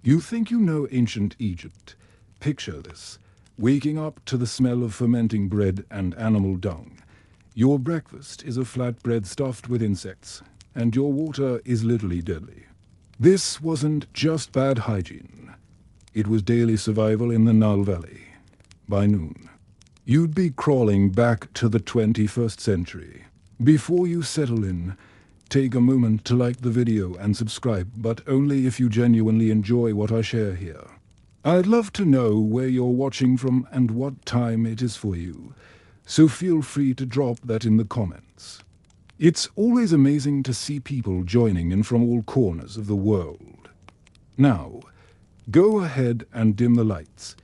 You think you know ancient Egypt. Picture this. Waking up to the smell of fermenting bread and animal dung. Your breakfast is a flatbread stuffed with insects, and your water is literally deadly. This wasn't just bad hygiene. It was daily survival in the Nile Valley. By noon, you'd be crawling back to the 21st century. Before you settle in, take a moment to like the video and subscribe, but only if you genuinely enjoy what I share here. I'd love to know where you're watching from and what time it is for you, so feel free to drop that in the comments. It's always amazing to see people joining in from all corners of the world. Now, go ahead and dim the lights.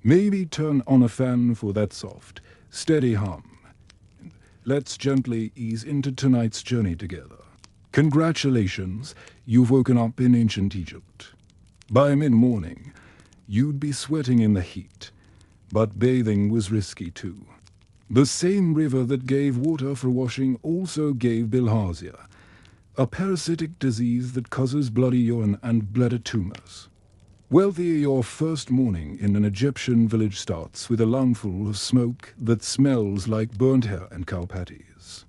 Maybe turn on a fan for that soft, steady hum. Let's gently ease into tonight's journey together. Congratulations, you've woken up in ancient Egypt. By mid-morning, you'd be sweating in the heat, but bathing was risky too. The same river that gave water for washing also gave bilharzia, a parasitic disease that causes bloody urine and bladder tumors. Wealthy, your first morning in an Egyptian village starts with a lungful of smoke that smells like burnt hair and cow patties.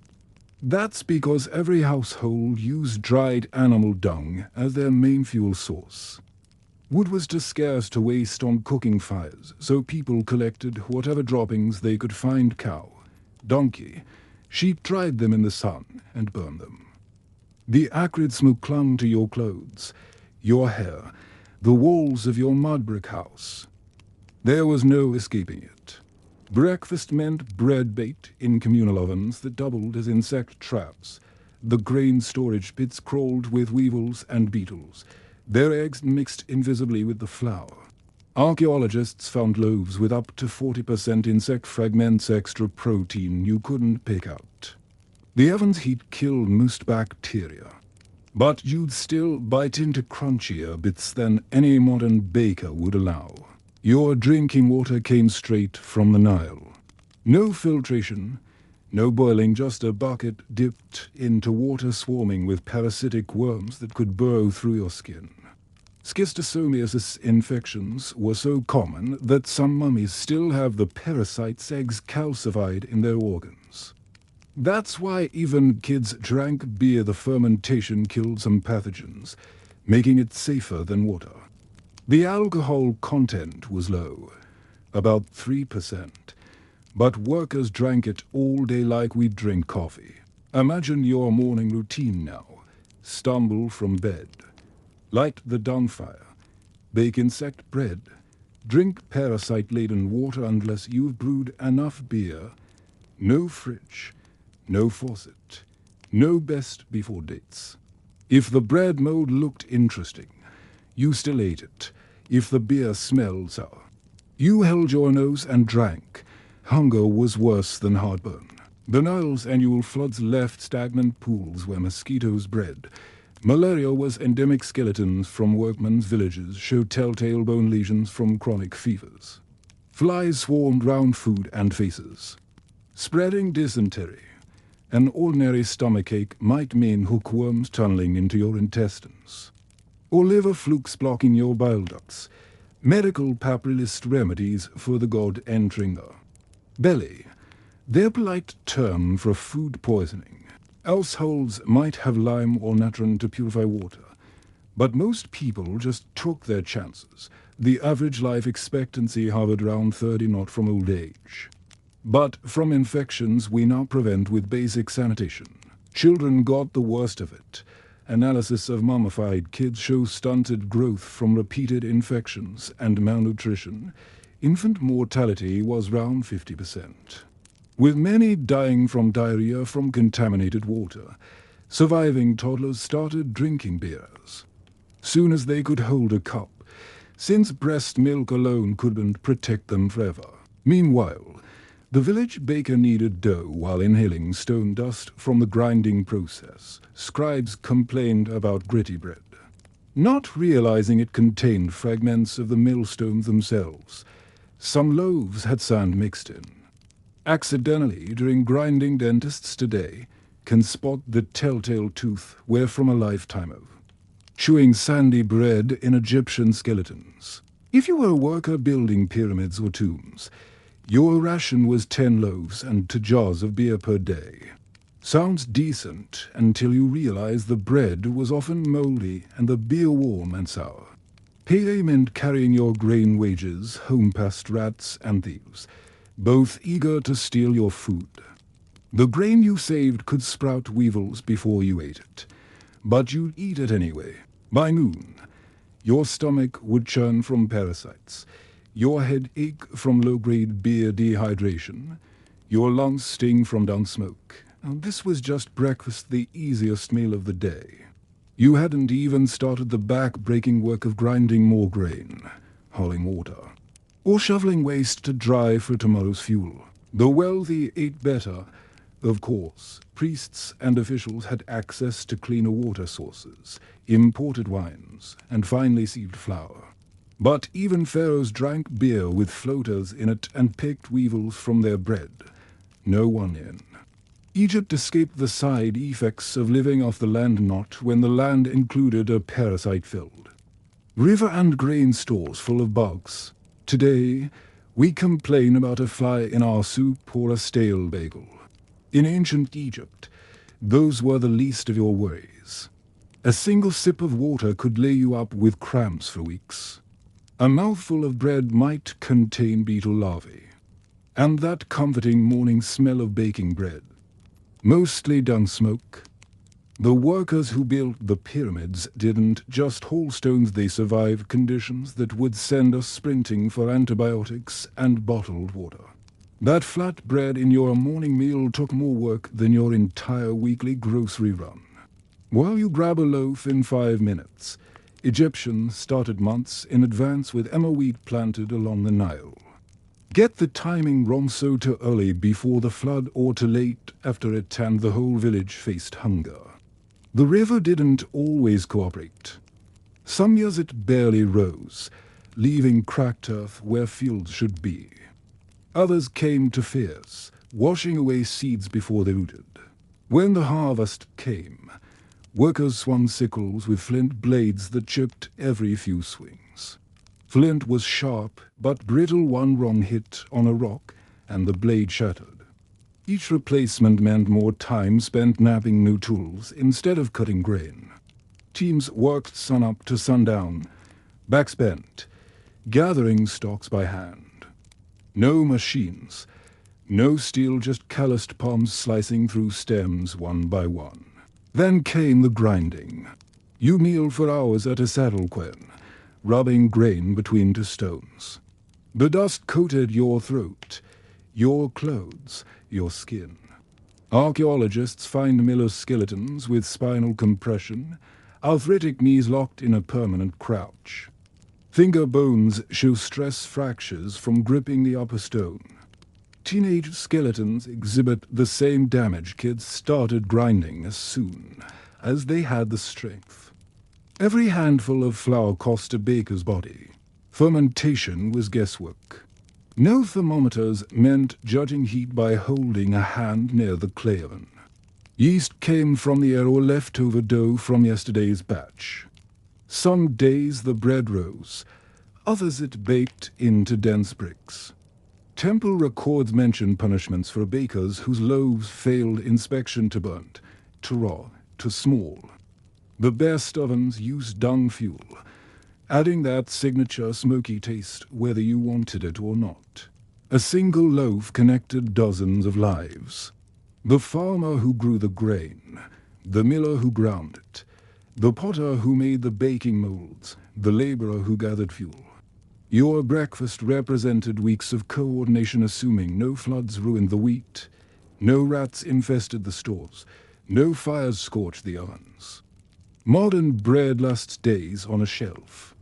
That's because every household used dried animal dung as their main fuel source. Wood was too scarce to waste on cooking fires, so people collected whatever droppings they could find: cow, donkey, sheep, dried them in the sun and burned them. The acrid smoke clung to your clothes, your hair, the walls of your mud brick house. There was no escaping it. Breakfast meant bread baked in communal ovens that doubled as insect traps. The grain storage pits crawled with weevils and beetles, their eggs mixed invisibly with the flour. Archaeologists found loaves with up to 40% insect fragments, extra protein you couldn't pick out. The oven's heat killed most bacteria, but you'd still bite into crunchier bits than any modern baker would allow. Your drinking water came straight from the Nile. No filtration, no boiling, just a bucket dipped into water swarming with parasitic worms that could burrow through your skin. Schistosomiasis infections were so common that some mummies still have the parasite's eggs calcified in their organs. That's why even kids drank beer. The fermentation killed some pathogens, making it safer than water. The alcohol content was low, about 3%, but workers drank it all day like we drink coffee. Imagine your morning routine now. Stumble from bed, light the dung fire, bake insect bread, drink parasite-laden water unless you've brewed enough beer, no fridge, no faucet, no best before dates. If the bread mold looked interesting, you still ate it. If the beer smelled sour, you held your nose and drank. Hunger was worse than heartburn. The Nile's annual floods left stagnant pools where mosquitoes bred. Malaria was endemic. Skeletons from workmen's villages showed telltale bone lesions from chronic fevers. Flies swarmed round food and faces. Spreading dysentery. An ordinary stomachache might mean hookworms tunneling into your intestines, or liver flukes blocking your bile ducts. Medical papyrus remedies for the god Entringer. Belly, their polite term for food poisoning. Households might have lime or natron to purify water, but most people just took their chances. The average life expectancy hovered around 30, not from old age, but from infections we now prevent with basic sanitation. Children got the worst of it. Analysis of mummified kids shows stunted growth from repeated infections and malnutrition. Infant mortality was around 50%, with many dying from diarrhea from contaminated water. Surviving toddlers started drinking beers soon as they could hold a cup, since breast milk alone couldn't protect them forever. Meanwhile, the village baker kneaded dough while inhaling stone dust from the grinding process. Scribes complained about gritty bread, not realizing it contained fragments of the millstones themselves. Some loaves had sand mixed in. Accidentally, during grinding, dentists today can spot the telltale tooth wear from a lifetime of. chewing sandy bread in Egyptian skeletons. If you were a worker building pyramids or tombs, your ration was 10 loaves and 2 jars of beer per day. Sounds decent until you realize the bread was often moldy and the beer warm and sour. Payday meant carrying your grain wages home past rats and thieves, both eager to steal your food. The grain you saved could sprout weevils before you ate it, but you'd eat it anyway. By noon, your stomach would churn from parasites, your head ache from low-grade beer dehydration, your lungs sting from dung smoke. And this was just breakfast, the easiest meal of the day. You hadn't even started the back-breaking work of grinding more grain, hauling water, or shoveling waste to dry for tomorrow's fuel. The wealthy ate better. Of course, priests and officials had access to cleaner water sources, imported wines, and finely sieved flour. But even pharaohs drank beer with floaters in it and picked weevils from their bread. No one in. Egypt escaped the side effects of living off the land not when the land included a parasite-filled river and grain stores full of bugs. Today, we complain about a fly in our soup or a stale bagel. In ancient Egypt, those were the least of your worries. A single sip of water could lay you up with cramps for weeks. A mouthful of bread might contain beetle larvae, and that comforting morning smell of baking bread. Mostly dung smoke. The workers who built the pyramids didn't just haul stones, they survived conditions that would send us sprinting for antibiotics and bottled water. That flat bread in your morning meal took more work than your entire weekly grocery run. While you grab a loaf in 5 minutes, Egyptians started months in advance with emmer wheat planted along the Nile. Get the timing wrong, so too early before the flood or too late after it, and the whole village faced hunger. The river didn't always cooperate. Some years it barely rose, leaving cracked earth where fields should be. Others came to fierce, washing away seeds before they rooted. When the harvest came, workers swung sickles with flint blades that chipped every few swings. Flint was sharp, but brittle. One wrong hit on a rock, and the blade shattered. Each replacement meant more time spent nabbing new tools instead of cutting grain. Teams worked sunup to sundown, backs bent, gathering stalks by hand. No machines, no steel, just calloused palms slicing through stems one by one. Then came the grinding. You kneel for hours at a saddle quern, rubbing grain between 2 stones. The dust coated your throat, your clothes, your skin. Archaeologists find millers' skeletons with spinal compression, arthritic knees locked in a permanent crouch. Finger bones show stress fractures from gripping the upper stone. Teenage skeletons exhibit the same damage. Kids started grinding as soon as they had the strength. Every handful of flour cost a baker's body. Fermentation was guesswork. No thermometers meant judging heat by holding a hand near the clay oven. Yeast came from the air or leftover dough from yesterday's batch. Some days the bread rose, others it baked into dense bricks. Temple records mention punishments for bakers whose loaves failed inspection: too burnt, too raw, too small. The best ovens used dung fuel, adding that signature smoky taste whether you wanted it or not. A single loaf connected dozens of lives. The farmer who grew the grain, the miller who ground it, the potter who made the baking molds, the laborer who gathered fuel. Your breakfast represented weeks of coordination, assuming no floods ruined the wheat, no rats infested the stores, no fires scorched the ovens. Modern bread lasts days on a shelf.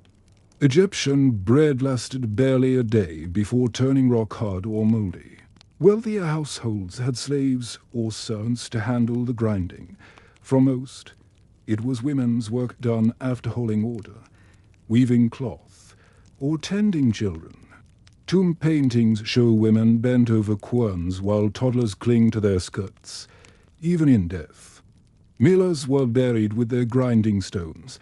Egyptian bread lasted barely a day before turning rock hard or moldy. Wealthier households had slaves or servants to handle the grinding. For most, it was women's work done after hauling order, weaving cloth, or tending children. Tomb paintings show women bent over querns while toddlers cling to their skirts, even in death. Millers were buried with their grinding stones,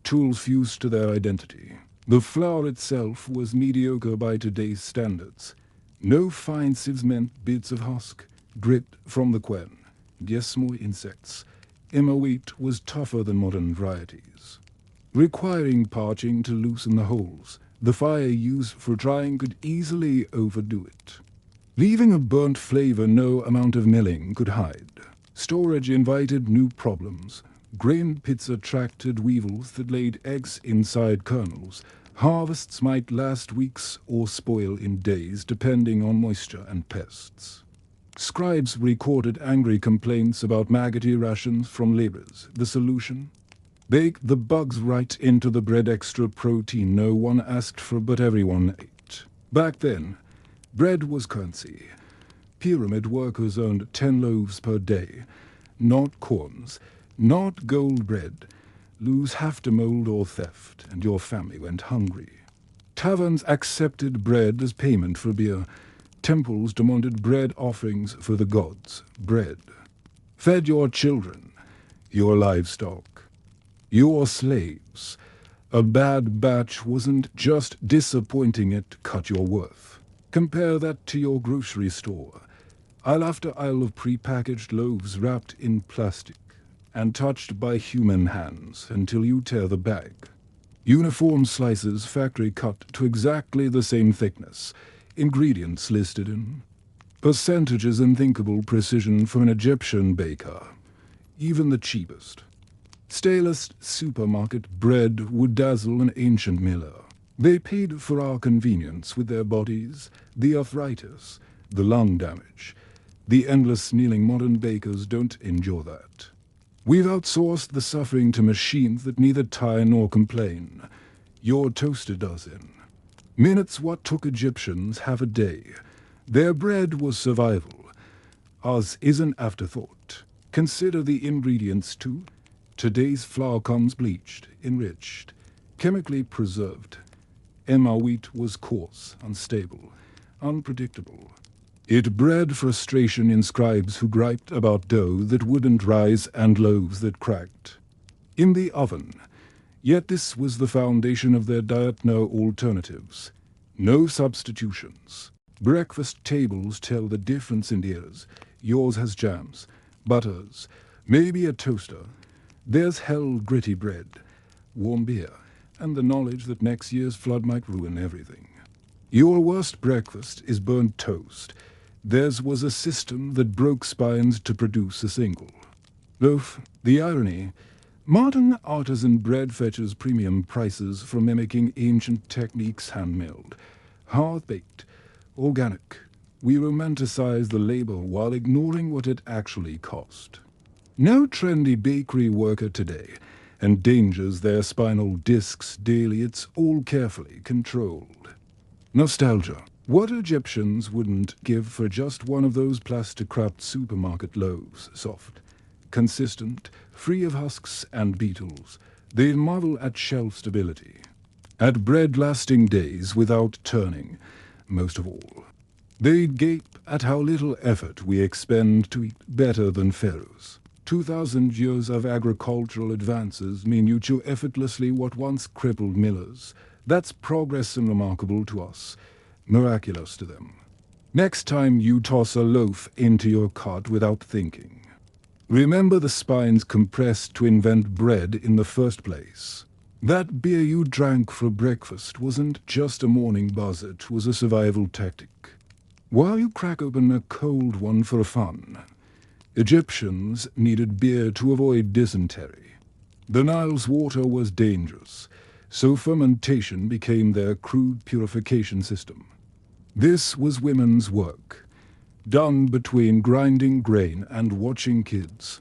tools fused to their identity. The flour itself was mediocre by today's standards. No fine sieves meant bits of husk, grit from the quern, and yes, more insects. Emma wheat was tougher than modern varieties, requiring parching to loosen the holes. The fire used for drying could easily overdo it, leaving a burnt flavor no amount of milling could hide. Storage invited new problems. Grain pits attracted weevils that laid eggs inside kernels. Harvests might last weeks or spoil in days, depending on moisture and pests. Scribes recorded angry complaints about maggoty rations from laborers. The solution? Bake the bugs right into the bread. Extra protein no one asked for, but everyone ate. Back then, bread was currency. Pyramid workers earned 10 loaves per day. Not corns, not gold bread. Lose half to mold or theft, and your family went hungry. Taverns accepted bread as payment for beer. Temples demanded bread offerings for the gods. Bread. Fed your children, your livestock, your slaves. A bad batch wasn't just disappointing, it cut your worth. Compare that to your grocery store. Aisle after aisle of prepackaged loaves wrapped in plastic and touched by human hands until you tear the bag. Uniform slices, factory cut to exactly the same thickness. Ingredients listed in percentages, unthinkable precision from an Egyptian baker. Even the cheapest, stalest supermarket bread would dazzle an ancient miller. They paid for our convenience with their bodies, the arthritis, the lung damage. The endless kneeling modern bakers don't endure that. We've outsourced the suffering to machines that neither tire nor complain. Your toaster does in minutes what took Egyptians half a day. Their bread was survival. Ours is an afterthought. Consider the ingredients too. Today's flour comes bleached, enriched, chemically preserved. Emma wheat was coarse, unstable, unpredictable. It bred frustration in scribes who griped about dough that wouldn't rise and loaves that cracked in the oven. Yet this was the foundation of their diet. No alternatives, no substitutions. Breakfast tables tell the difference in eras. Yours has jams, butters, maybe a toaster. Theirs held gritty bread, warm beer, and the knowledge that next year's flood might ruin everything. Your worst breakfast is burnt toast. Theirs was a system that broke spines to produce a single loaf. The irony: modern artisan bread fetches premium prices for mimicking ancient techniques, hand-milled, hard-baked, organic. We romanticize the labor while ignoring what it actually cost. No trendy bakery worker today endangers their spinal discs daily. It's all carefully controlled. Nostalgia. What Egyptians wouldn't give for just one of those plastic-wrapped supermarket loaves. Soft, consistent, free of husks and beetles. They'd marvel at shelf stability, at bread lasting days without turning. Most of all, they'd gape at how little effort we expend to eat better than pharaohs. 2,000 years of agricultural advances mean you chew effortlessly what once crippled millers. That's progress and remarkable to us, miraculous to them. Next time you toss a loaf into your cart without thinking, remember the spines compressed to invent bread in the first place. That beer you drank for breakfast wasn't just a morning buzz, it was a survival tactic. While you crack open a cold one for fun, Egyptians needed beer to avoid dysentery. The Nile's water was dangerous, so fermentation became their crude purification system. This was women's work, done between grinding grain and watching kids.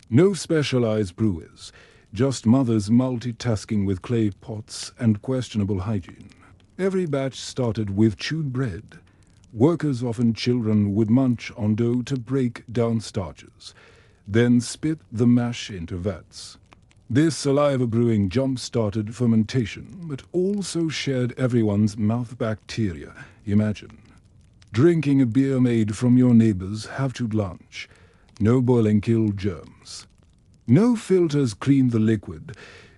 No specialized brewers, just mothers multitasking with clay pots and questionable hygiene. Every batch started with chewed bread. Workers, often children, would munch on dough to break down starches, then spit the mash into vats. This saliva brewing jump-started fermentation, but also shared everyone's mouth bacteria. Imagine drinking a beer made from your neighbor's half-chewed lunch. No boiling killed germs. No filters cleaned the liquid,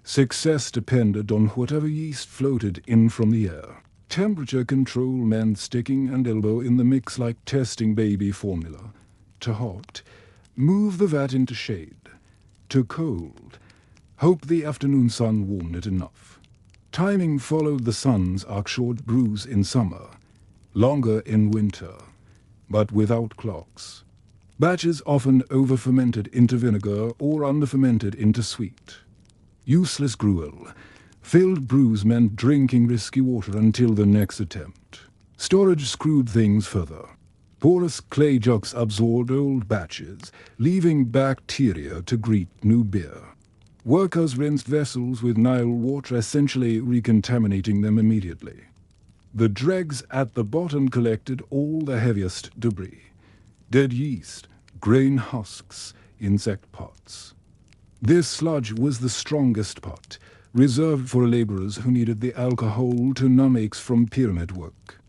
Success depended on whatever yeast floated in from the air. Temperature control meant sticking an elbow in the mix like testing baby formula. To hot, move the vat into shade. To cold, hope the afternoon sun warmed it enough. Timing followed the sun's short brews in summer, longer in winter, but without clocks. Batches often over-fermented into vinegar or under-fermented into sweet. Useless gruel. Filled brews meant drinking risky water until the next attempt. Storage screwed things further. Porous clay jugs absorbed old batches, leaving bacteria to greet new beer. Workers rinsed vessels with Nile water, essentially recontaminating them immediately. The dregs at the bottom collected all the heaviest debris. Dead yeast, grain husks, insect parts. This sludge was the strongest part, reserved for laborers who needed the alcohol to numb aches from pyramid work.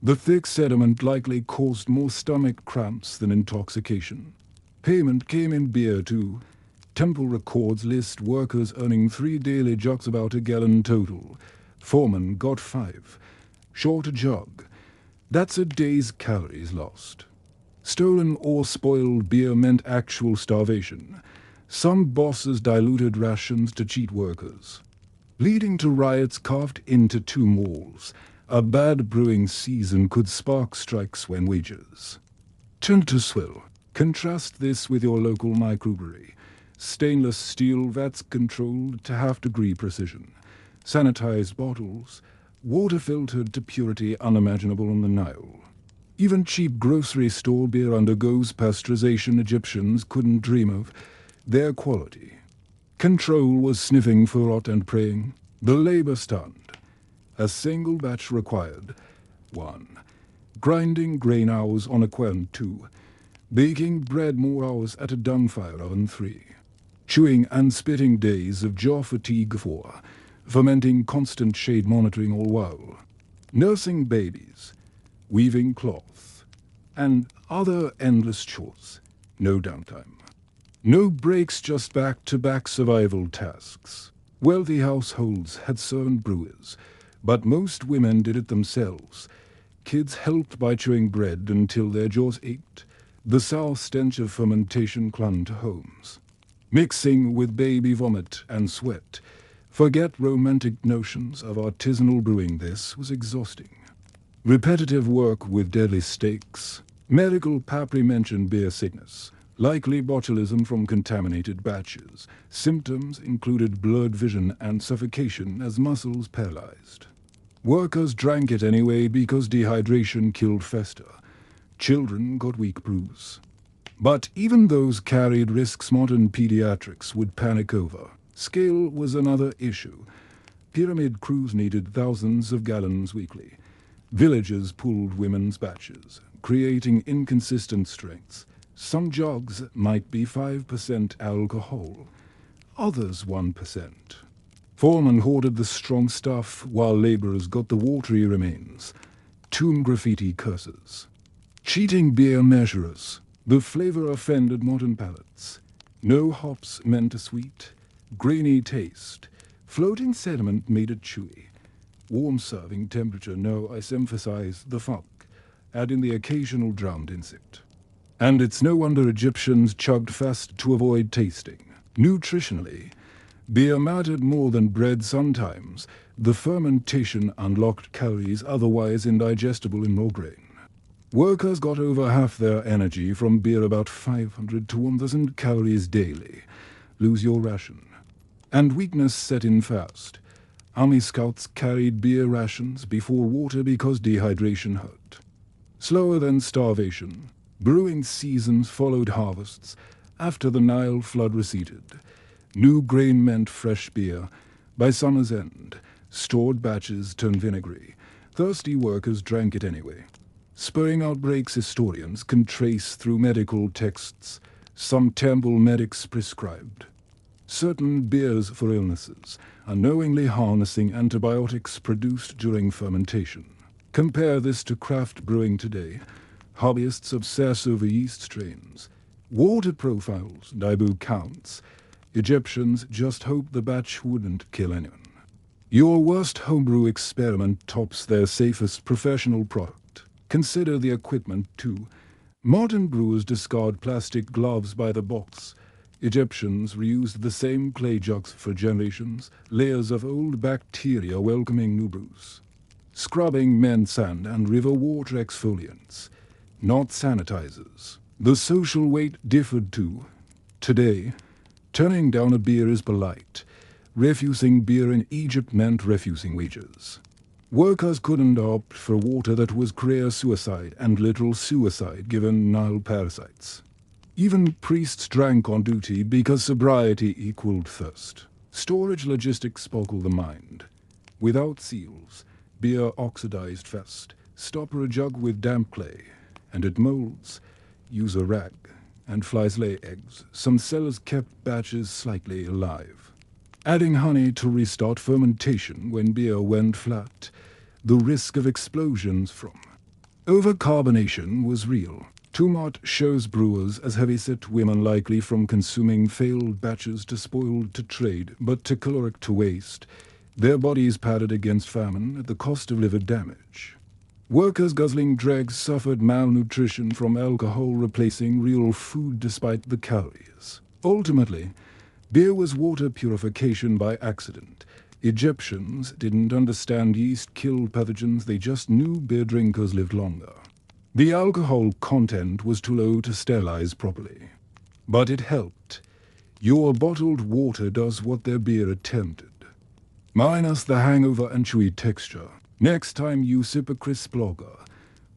The thick sediment likely caused more stomach cramps than intoxication. Payment came in beer too. Temple records list workers earning 3 daily jugs about a gallon total. Foreman got 5. Short a jug. That's a day's calories lost. Stolen or spoiled beer meant actual starvation. Some bosses diluted rations to cheat workers, leading to riots carved into tomb walls. A bad brewing season could spark strikes when wages turned to swill. Contrast this with your local microbrewery. Stainless steel vats controlled to half-degree precision. Sanitized bottles, water filtered to purity unimaginable on the Nile. Even cheap grocery store beer undergoes pasteurization Egyptians couldn't dream of. Their quality. Control was sniffing for rot and praying. The labor stunned. A single batch required. 1. Grinding grain hours on a quern. 2. Baking bread more hours at a dung fire oven. 3. Chewing and spitting days of jaw fatigue. 4. Fermenting constant shade monitoring all while. Nursing babies. Weaving cloth. And other endless chores. No downtime. No breaks, just back-to-back survival tasks. Wealthy households had servant brewers, but most women did it themselves. Kids helped by chewing bread until their jaws ached. The sour stench of fermentation clung to homes. Mixing with baby vomit and sweat. Forget romantic notions of artisanal brewing. This was exhausting. Repetitive work with deadly stakes. Medical papri mentioned beer sickness. Likely botulism from contaminated batches. Symptoms included blurred vision and suffocation as muscles paralyzed. Workers drank it anyway because dehydration killed fester. Children got weak brews. But even those carried risks modern pediatrics would panic over. Scale was another issue. Pyramid crews needed thousands of gallons weekly. Villages pooled women's batches, creating inconsistent strengths. Some jugs might be 5% alcohol, others 1%. Foremen hoarded the strong stuff while laborers got the watery remains. Tomb graffiti curses. Cheating beer measurers. The flavor offended modern palates. No hops meant a sweet, grainy taste. Floating sediment made it chewy. Warm serving temperature, no, I emphasize the funk. Add in the occasional drowned insect. And it's no wonder Egyptians chugged fast to avoid tasting. Nutritionally, beer mattered more than bread sometimes. The fermentation unlocked calories otherwise indigestible in raw grain. Workers got over half their energy from beer, about 500 to 1,000 calories daily. Lose your ration. And weakness set in fast. Army scouts carried beer rations before water because dehydration hurt. Slower than starvation. Brewing seasons followed harvests. After the Nile flood receded, new grain meant fresh beer. By summer's end, stored batches turned vinegary. Thirsty workers drank it anyway. Spurring outbreaks historians can trace through medical texts. Some temple medics prescribed certain beers for illnesses, unknowingly harnessing antibiotics produced during fermentation. Compare this to craft brewing today. Hobbyists obsess over yeast strains. Water profiles, Daibu counts. Egyptians just hoped the batch wouldn't kill anyone. Your worst homebrew experiment tops their safest professional product. Consider the equipment too. Modern brewers discard plastic gloves by the box. Egyptians reused the same clay jugs for generations, layers of old bacteria welcoming new brews. Scrubbing meant sand and river water exfoliants, not sanitizers. The social weight differed too. Today, turning down a beer is polite. Refusing beer in Egypt meant refusing wages. Workers couldn't opt for water that was career suicide and literal suicide given Nile parasites. Even priests drank on duty because sobriety equaled thirst. Storage logistics boggle the mind. Without seals, beer oxidized fast. Stopper a jug with damp clay, and it molds. Use a rag, and flies lay eggs. Some cellars kept batches slightly alive. Adding honey to restart fermentation when beer went flat. The risk of explosions from overcarbonation was real. Tumot shows brewers as heavyset women likely from consuming failed batches to spoiled to trade, but to caloric to waste. Their bodies padded against famine at the cost of liver damage. Workers guzzling dregs suffered malnutrition from alcohol replacing real food despite the calories. Ultimately, beer was water purification by accident. Egyptians didn't understand yeast killed pathogens, they just knew beer drinkers lived longer. The alcohol content was too low to sterilize properly. But it helped. Your bottled water does what their beer attempted. Minus the hangover and chewy texture. Next time you sip a crisp lager,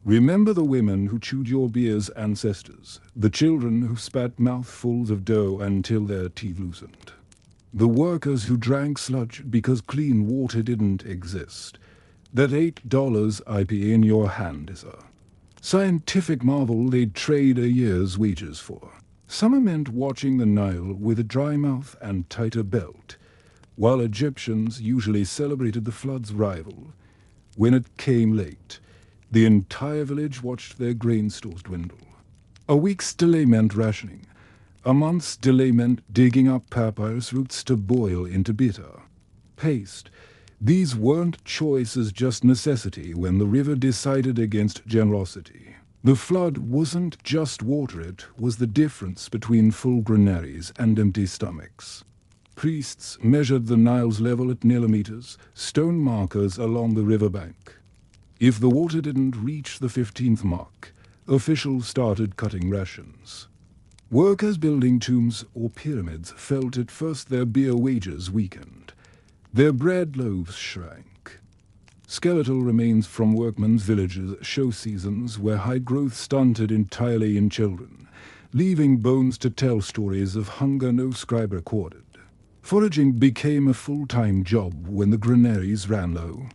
remember the women who chewed your beer's ancestors, the children who spat mouthfuls of dough until their teeth loosened, the workers who drank sludge because clean water didn't exist. That $8 IPA in your hand is a scientific marvel they'd trade a year's wages for. Summer meant watching the Nile with a dry mouth and tighter belt, while Egyptians usually celebrated the flood's arrival. When it came late, the entire village watched their grain stores dwindle. A week's delay meant rationing. A month's delay meant digging up papyrus roots to boil into bitter paste. These weren't choices, just necessity when the river decided against generosity. The flood wasn't just water, it was the difference between full granaries and empty stomachs. Priests measured the Nile's level at millimeters, stone markers along the riverbank. If the water didn't reach the 15th mark, officials started cutting rations. Workers building tombs or pyramids felt at first their beer wages weakened. Their bread loaves shrank. Skeletal remains from workmen's villages show seasons where high growth stunted entirely in children, leaving bones to tell stories of hunger no scribe recorded. Foraging became a full-time job when the granaries ran low.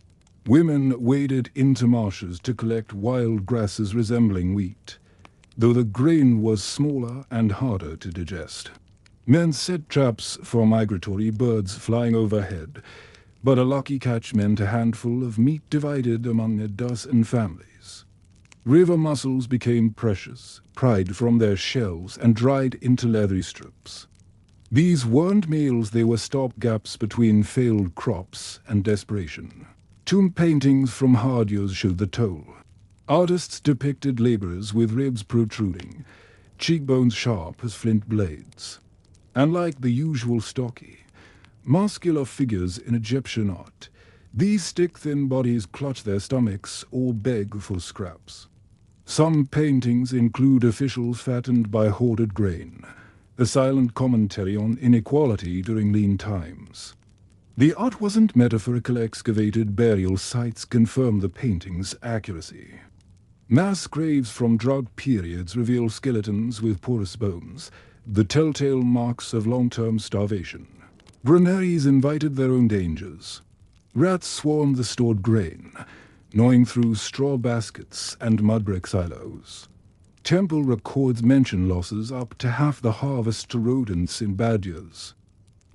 Women waded into marshes to collect wild grasses resembling wheat, though the grain was smaller and harder to digest. Men set traps for migratory birds flying overhead, but a lucky catch meant a handful of meat divided among a dozen families. River mussels became precious, pried from their shells and dried into leathery strips. These weren't meals, they were stopgaps between failed crops and desperation. Tomb paintings from hard years showed the toll. Artists depicted laborers with ribs protruding, cheekbones sharp as flint blades. And like the usual stocky, muscular figures in Egyptian art, these stick-thin bodies clutch their stomachs or beg for scraps. Some paintings include officials fattened by hoarded grain, a silent commentary on inequality during lean times. The art wasn't metaphorical, excavated burial sites confirm the painting's accuracy. Mass graves from drought periods reveal skeletons with porous bones, the telltale marks of long-term starvation. Granaries invited their own dangers. Rats swarmed the stored grain, gnawing through straw baskets and mud-brick silos. Temple records mention losses up to half the harvest to rodents in bad years.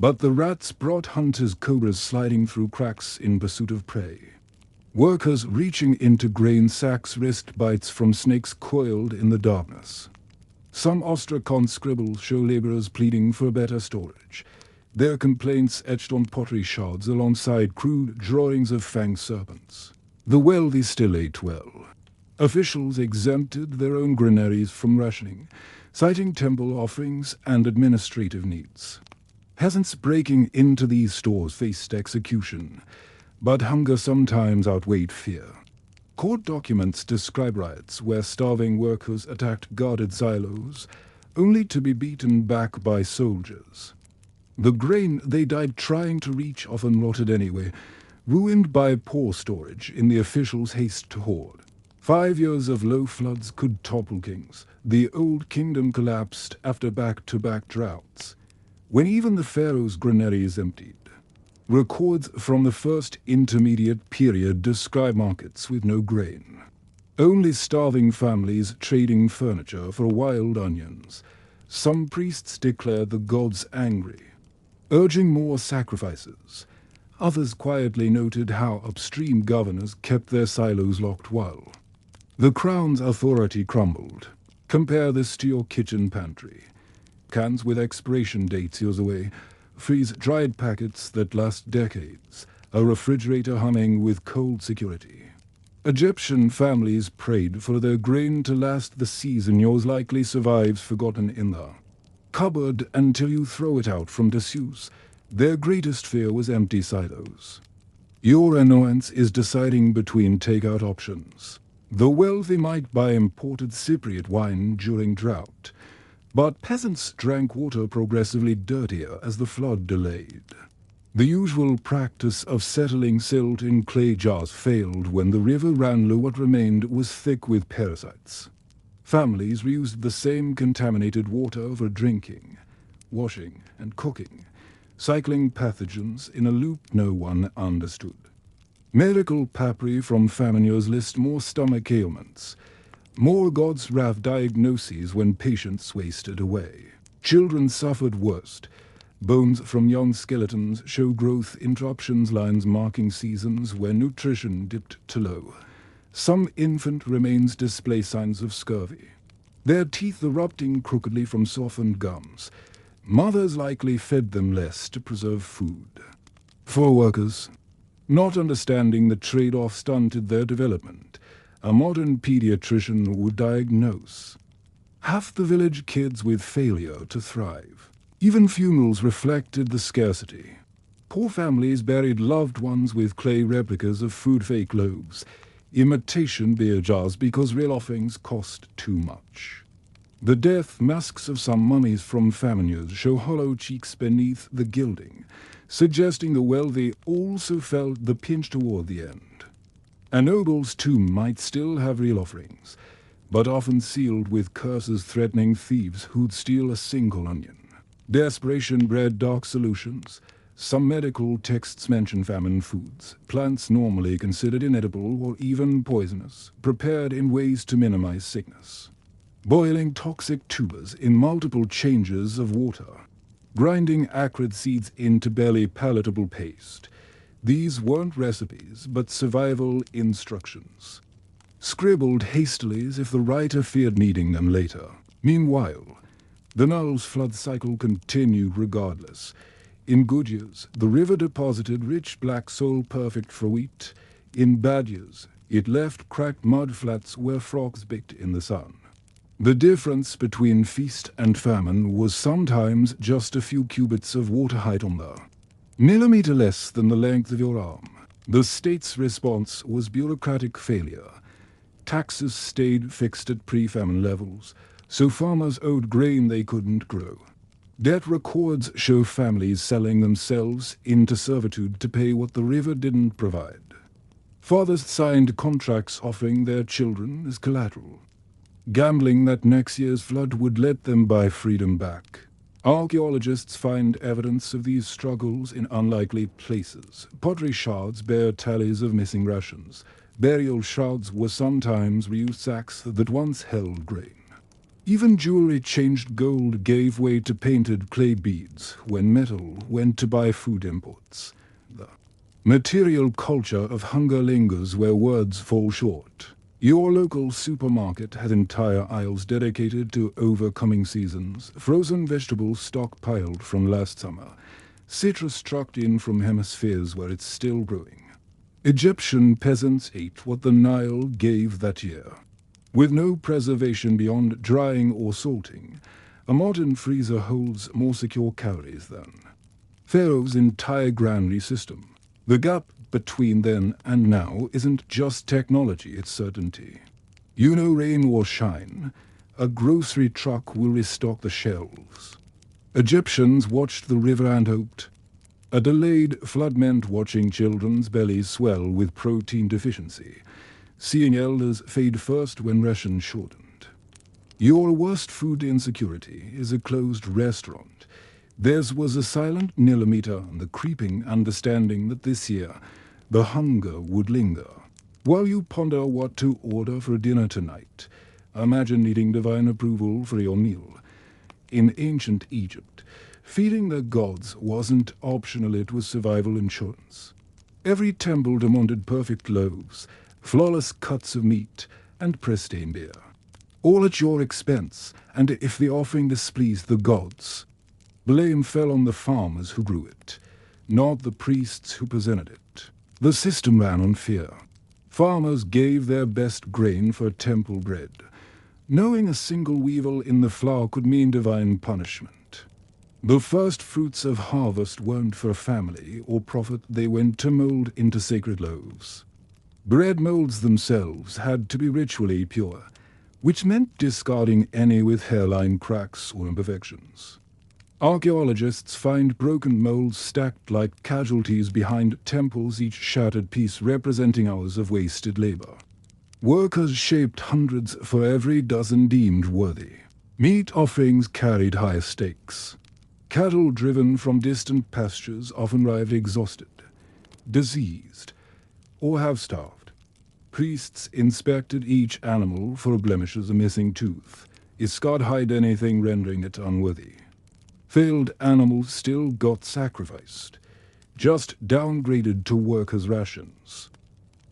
But the rats brought hunters' cobras sliding through cracks in pursuit of prey. Workers reaching into grain sacks risked bites from snakes coiled in the darkness. Some ostrakhan scribbles show laborers pleading for better storage. their complaints etched on pottery shards alongside crude drawings of fanged serpents. The wealthy still ate well. Officials exempted their own granaries from rationing, citing temple offerings and administrative needs. Peasants breaking into these stores faced execution, but hunger sometimes outweighed fear. Court documents describe riots where starving workers attacked guarded silos, only to be beaten back by soldiers. The grain they died trying to reach often rotted anyway, ruined by poor storage in the officials' haste to hoard. 5 years of low floods could topple kings. The old kingdom collapsed after back-to-back droughts, when even the pharaoh's granaries emptied. Records from the first intermediate period describe markets with no grain. Only starving families trading furniture for wild onions. Some priests declared the gods angry, urging more sacrifices. Others quietly noted how upstream governors kept their silos locked while the crown's authority crumbled. Compare this to your kitchen pantry. Cans with expiration dates years away, freeze-dried packets that last decades, a refrigerator humming with cold security. Egyptian families prayed for their grain to last the season yours likely survives forgotten in the cupboard until you throw it out from disuse. Their greatest fear was empty silos. Your annoyance is deciding between takeout options. The wealthy might buy imported Cypriot wine during drought, but peasants drank water progressively dirtier as the flood delayed. The usual practice of settling silt in clay jars failed when the river ran low. What remained was thick with parasites. Families reused the same contaminated water for drinking, washing, and cooking, cycling pathogens in a loop no one understood. Medical papyri from famine years list more stomach ailments, more God's wrath diagnoses when patients wasted away. Children suffered worst. Bones from young skeletons show growth interruptions lines marking seasons where nutrition dipped to low. Some infant remains display signs of scurvy, their teeth erupting crookedly from softened gums. Mothers likely fed them less to preserve food. For workers, not understanding the trade-off stunted their development. A modern pediatrician would diagnose half the village kids with failure to thrive. Even funerals reflected the scarcity. Poor families buried loved ones with clay replicas of food-fake loaves, imitation beer jars because real offerings cost too much. The death masks of some mummies from famine years show hollow cheeks beneath the gilding, suggesting the wealthy also felt the pinch toward the end. A noble's tomb might still have real offerings, but often sealed with curses threatening thieves who'd steal a single onion. Desperation bred dark solutions. Some medical texts mention famine foods, plants normally considered inedible or even poisonous, prepared in ways to minimize sickness. Boiling toxic tubers in multiple changes of water. Grinding acrid seeds into barely palatable paste. These weren't recipes, but survival instructions, scribbled hastily as if the writer feared needing them later. Meanwhile, the Nile's flood cycle continued regardless. In good years, the river deposited rich black soil perfect for wheat. In bad years, it left cracked mud flats where frogs baked in the sun. The difference between feast and famine was sometimes just a few cubits of water height on the millimeter less than the length of your arm. The state's response was bureaucratic failure. Taxes stayed fixed at pre-famine levels, so farmers owed grain they couldn't grow. Debt records show families selling themselves into servitude to pay what the river didn't provide. Fathers signed contracts offering their children as collateral, gambling that next year's flood would let them buy freedom back. Archaeologists find evidence of these struggles in unlikely places. Pottery shards bear tallies of missing rations. Burial shrouds were sometimes reused sacks that once held grain. Even jewelry changed gold gave way to painted clay beads when metal went to buy food imports. The material culture of hunger lingers where words fall short. Your local supermarket had entire aisles dedicated to overcoming seasons, frozen vegetables stockpiled from last summer, citrus trucked in from hemispheres where it's still growing. Egyptian peasants ate what the Nile gave that year. With no preservation beyond drying or salting, a modern freezer holds more secure calories than Pharaoh's entire granary system. The gap between then and now isn't just technology, it's certainty. You know, rain or shine, a grocery truck will restock the shelves. Egyptians watched the river and hoped. A delayed flood meant watching children's bellies swell with protein deficiency, seeing elders fade first when rations shortened. Your worst food insecurity is a closed restaurant. Theirs was a silent millimeter and the creeping understanding that this year the hunger would linger. While you ponder what to order for dinner tonight, imagine needing divine approval for your meal. In ancient Egypt, feeding the gods wasn't optional, it was survival insurance. Every temple demanded perfect loaves, flawless cuts of meat, and pristine beer. All at your expense, and if the offering displeased the gods, blame fell on the farmers who grew it, not the priests who presented it. The system ran on fear. Farmers gave their best grain for temple bread. Knowing a single weevil in the flour could mean divine punishment. The first fruits of harvest weren't for family or profit, they went to mold into sacred loaves. Bread molds themselves had to be ritually pure, which meant discarding any with hairline cracks or imperfections. Archaeologists find broken molds stacked like casualties behind temples, each shattered piece representing hours of wasted labor. Workers shaped hundreds for every dozen deemed worthy. Meat offerings carried higher stakes. Cattle driven from distant pastures often arrived exhausted, diseased, or half-starved. Priests inspected each animal for blemishes, a missing tooth, scarred hide, anything rendering it unworthy. Failed animals still got sacrificed, just downgraded to workers' rations.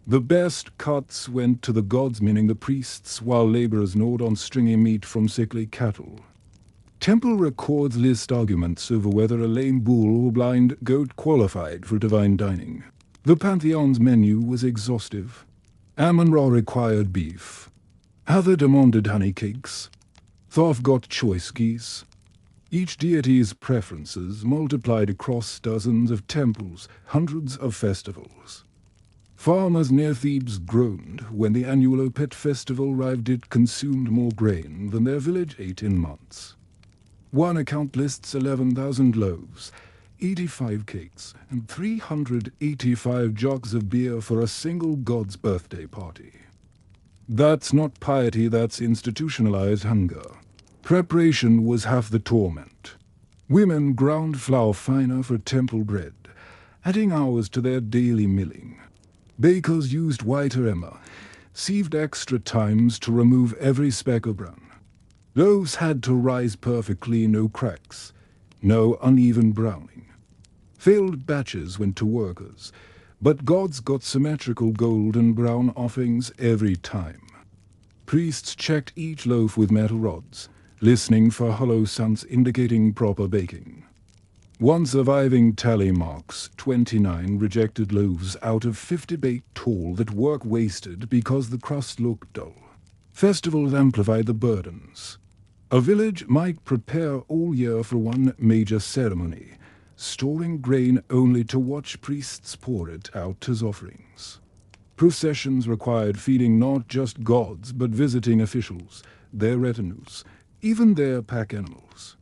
The best cuts went to the gods, meaning the priests, while laborers gnawed on stringy meat from sickly cattle. Temple records list arguments over whether a lame bull or blind goat qualified for divine dining. The pantheon's menu was exhaustive. Amun-Ra required beef. Hathor demanded honey cakes. Thoth got choice geese. Each deity's preferences multiplied across dozens of temples, hundreds of festivals. Farmers near Thebes groaned when the annual Opet festival arrived. It consumed more grain than their village ate in months. One account lists 11,000 loaves, 85 cakes, and 385 jugs of beer for a single god's birthday party. That's not piety, that's institutionalized hunger. Preparation was half the torment. Women ground flour finer for temple bread, adding hours to their daily milling. Bakers used whiter emmer, sieved extra times to remove every speck of brown. Loaves had to rise perfectly, no cracks, no uneven browning. Failed batches went to workers, but gods got symmetrical golden brown offerings every time. Priests checked each loaf with metal rods, listening for hollow sounds indicating proper baking. One surviving tally marks 29 rejected loaves out of 50 baked tall that work wasted because the crust looked dull. Festivals amplified the burdens. A village might prepare all year for one major ceremony, storing grain only to watch priests pour it out as offerings. Processions required feeding not just gods, but visiting officials, their retinues, even their pack animals.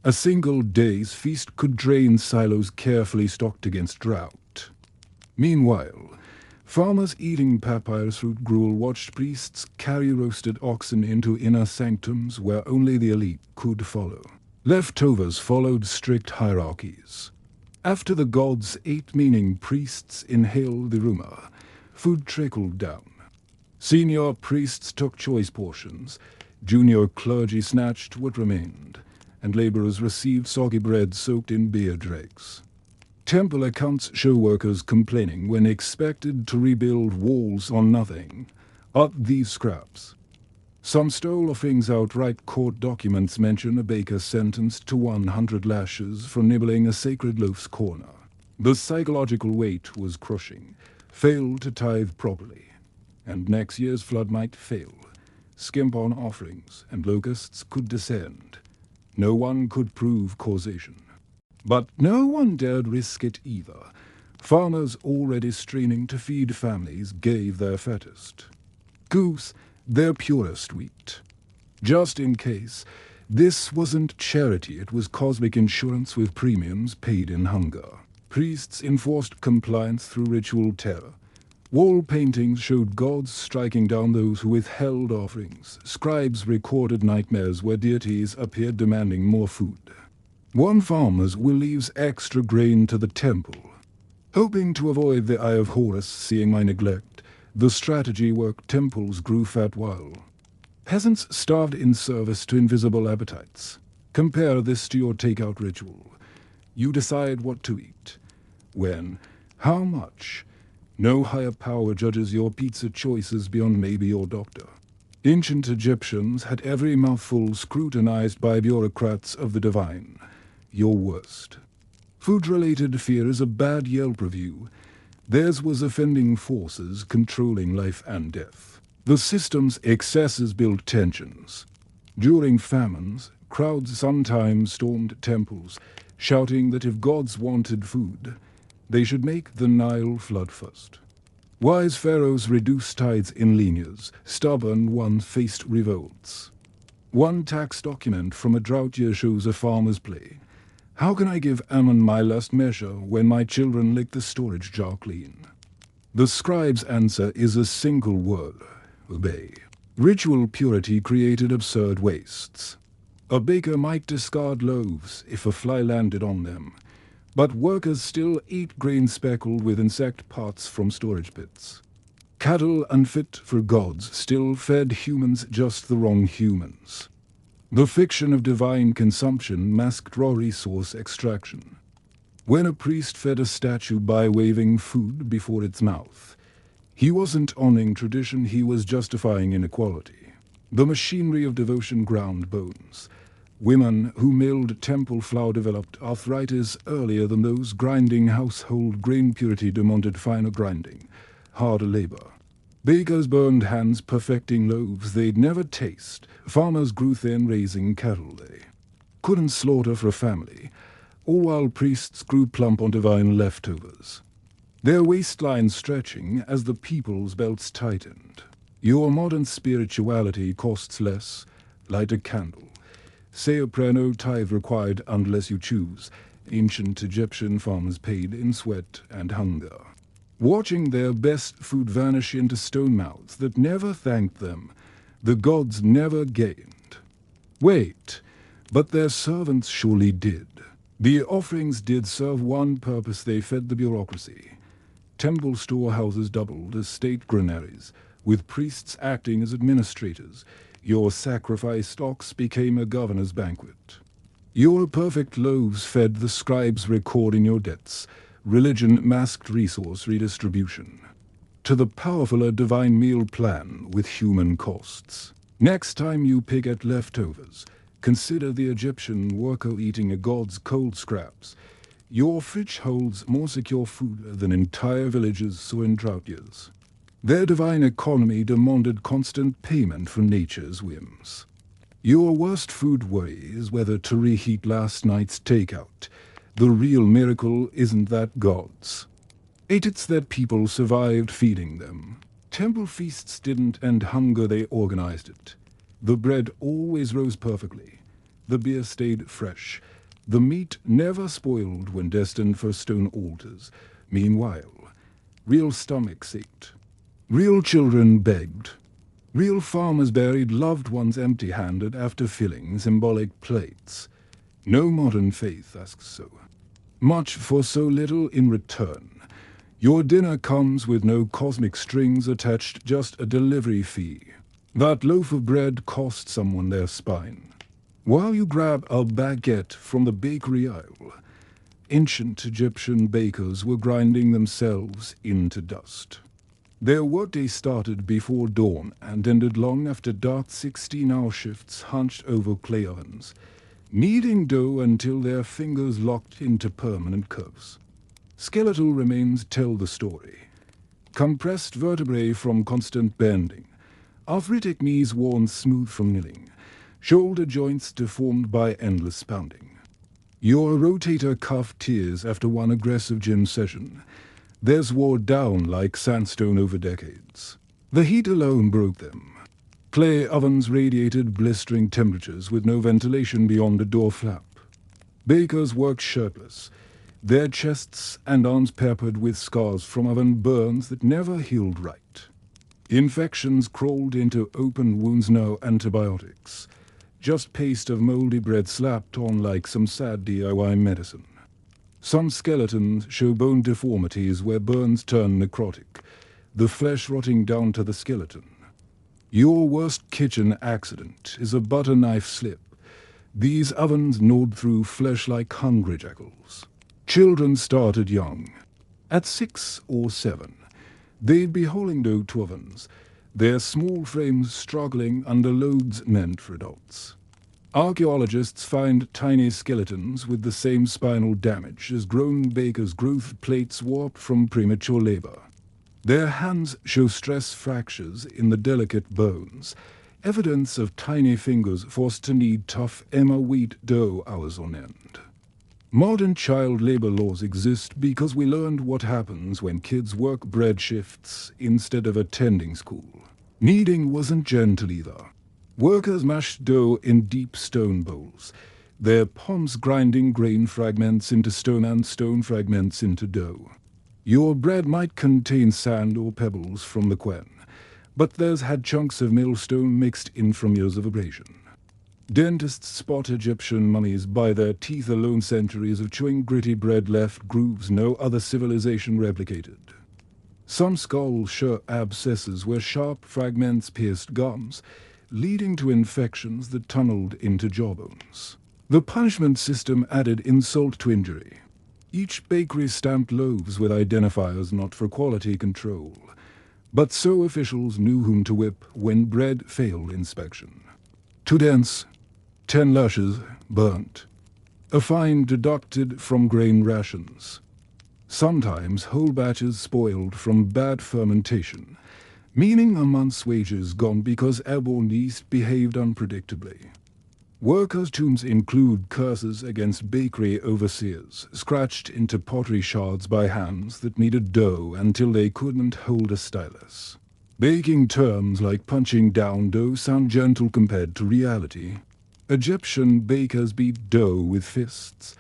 A single day's feast could drain silos carefully stocked against drought. Meanwhile, farmers eating papyrus fruit gruel watched priests carry roasted oxen into inner sanctums where only the elite could follow. Leftovers followed strict hierarchies. After the gods ate, meaning priests inhaled the aroma, food trickled down. Senior priests took choice portions, junior clergy snatched what remained, and laborers received soggy bread soaked in beer dregs. Temple accounts show workers complaining when expected to rebuild walls on nothing, but these scraps. Some stole offerings outright. Court documents mention a baker sentenced to 100 lashes for nibbling a sacred loaf's corner. The psychological weight was crushing. Fail to tithe properly, and next year's flood might fail. Skimp on offerings, and locusts could descend. No one could prove causation. But no one dared risk it either. Farmers already straining to feed families gave their fattest. Goose, their purest wheat. Just in case, this wasn't charity, it was cosmic insurance with premiums paid in hunger. Priests enforced compliance through ritual terror. Wall paintings showed gods striking down those who withheld offerings. Scribes recorded nightmares where deities appeared demanding more food. One farmer will leave extra grain to the temple. Hoping to avoid the eye of Horus seeing my neglect, the strategy worked. Temples grew fat while peasants starved in service to invisible appetites. Compare this to your takeout ritual. You decide what to eat, when, how much. No higher power judges your pizza choices beyond maybe your doctor. Ancient Egyptians had every mouthful scrutinized by bureaucrats of the divine. Your worst. Food-related fear is a bad Yelp review. Theirs was offending forces controlling life and death. The system's excesses built tensions. During famines, crowds sometimes stormed temples, shouting that if gods wanted food, they should make the Nile flood first. Wise pharaohs reduced tithes in linears. Stubborn ones faced revolts. One tax document from a drought year shows a farmer's play. How can I give Ammon my last measure when my children lick the storage jar clean? The scribe's answer is a single word: obey. Ritual purity created absurd wastes. A baker might discard loaves if a fly landed on them, but workers still ate grain speckled with insect parts from storage pits. Cattle unfit for gods still fed humans, just the wrong humans. The fiction of divine consumption masked raw resource extraction. When a priest fed a statue by waving food before its mouth, he wasn't honoring tradition, he was justifying inequality. The machinery of devotion ground bones. Women who milled temple flour developed arthritis earlier than those grinding household grain. Purity demanded finer grinding, harder labor. Bakers burned hands perfecting loaves they'd never taste. Farmers grew thin raising cattle they couldn't slaughter for a family, all while priests grew plump on divine leftovers. Their waistlines stretching as the people's belts tightened. Your modern spirituality costs less. Light a candle. Say a prayer, no tithe required unless you choose. Ancient Egyptian farmers paid in sweat and hunger, watching their best food vanish into stone mouths that never thanked them. The gods never gained. Wait, but their servants surely did. The offerings did serve one purpose: they fed the bureaucracy. Temple storehouses doubled as state granaries, with priests acting as administrators. Your sacrifice stocks became a governor's banquet. Your perfect loaves fed the scribes recording your debts. Religion masked resource redistribution. To the powerful, a divine meal plan with human costs. Next time you pick at leftovers, consider the Egyptian worker eating a god's cold scraps. Your fridge holds more secure food than entire villages saw in drought years. Their divine economy demanded constant payment for nature's whims. Your worst food worry is whether to reheat last night's takeout. The real miracle isn't that gods ate, it's that people survived feeding them. Temple feasts didn't end hunger, they organized it. The bread always rose perfectly. The beer stayed fresh. The meat never spoiled when destined for stone altars. Meanwhile, real stomachs ached. Real children begged. Real farmers buried loved ones empty-handed after filling symbolic plates. No modern faith asks so much for so little in return. Your dinner comes with no cosmic strings attached, just a delivery fee. That loaf of bread cost someone their spine, while you grab a baguette from the bakery aisle. Ancient Egyptian bakers were grinding themselves into dust. Their workday started before dawn and ended long after dark 16-hour shifts hunched over clay ovens, kneading dough until their fingers locked into permanent curves. Skeletal remains tell the story. Compressed vertebrae from constant bending, arthritic knees worn smooth from kneeling, shoulder joints deformed by endless pounding. Your rotator cuff tears after one aggressive gym session. Theirs wore down like sandstone over decades. The heat alone broke them. Clay ovens radiated blistering temperatures with no ventilation beyond a door flap. Bakers worked shirtless, their chests and arms peppered with scars from oven burns that never healed right. Infections crawled into open wounds, no antibiotics. Just paste of moldy bread slapped on like some sad DIY medicine. Some skeletons show bone deformities where burns turn necrotic, the flesh rotting down to the skeleton. Your worst kitchen accident is a butter knife slip. These ovens gnawed through flesh like hungry jackals. Children started young. At 6 or 7, they'd be hauling dough to ovens, their small frames struggling under loads meant for adults. Archaeologists find tiny skeletons with the same spinal damage as grown bakers' growth plates warped from premature labor. Their hands show stress fractures in the delicate bones, evidence of tiny fingers forced to knead tough Emma wheat dough hours on end. Modern child labor laws exist because we learned what happens when kids work bread shifts instead of attending school. Kneading wasn't gentle either. Workers mashed dough in deep stone bowls, their palms grinding grain fragments into stone and stone fragments into dough. Your bread might contain sand or pebbles from the quen, but theirs had chunks of millstone mixed in from years of abrasion. Dentists spot Egyptian mummies by their teeth alone. Centuries of chewing gritty bread left grooves no other civilization replicated. Some skulls show abscesses where sharp fragments pierced gums, leading to infections that tunneled into jawbones. The punishment system added insult to injury. Each bakery stamped loaves with identifiers not for quality control, but so officials knew whom to whip when bread failed inspection. Too dense, 10 lashes, burnt. A fine deducted from grain rations. Sometimes whole batches spoiled from bad fermentation, meaning a month's wages gone because airborne yeast behaved unpredictably. Workers' tombs include curses against bakery overseers, scratched into pottery shards by hands that kneaded dough until they couldn't hold a stylus. Baking terms like punching down dough sound gentle compared to reality. Egyptian bakers beat dough with fists,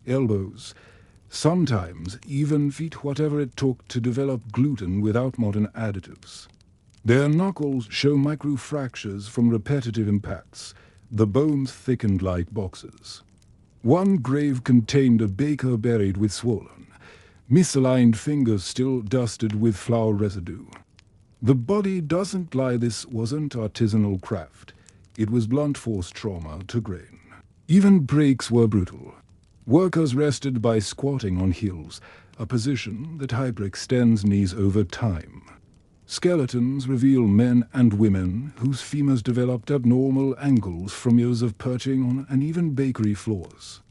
elbows, sometimes even feet, whatever it took to develop gluten without modern additives. Their knuckles show microfractures from repetitive impacts, the bones thickened like boxes. One grave contained a baker buried with swollen, misaligned fingers still dusted with flour residue. The body doesn't lie, this wasn't artisanal craft. It was blunt force trauma to grain. Even breaks were brutal. Workers rested by squatting on heels, a position that hyperextends knees over time. Skeletons reveal men and women whose femurs developed abnormal angles from years of perching on uneven bakery floors.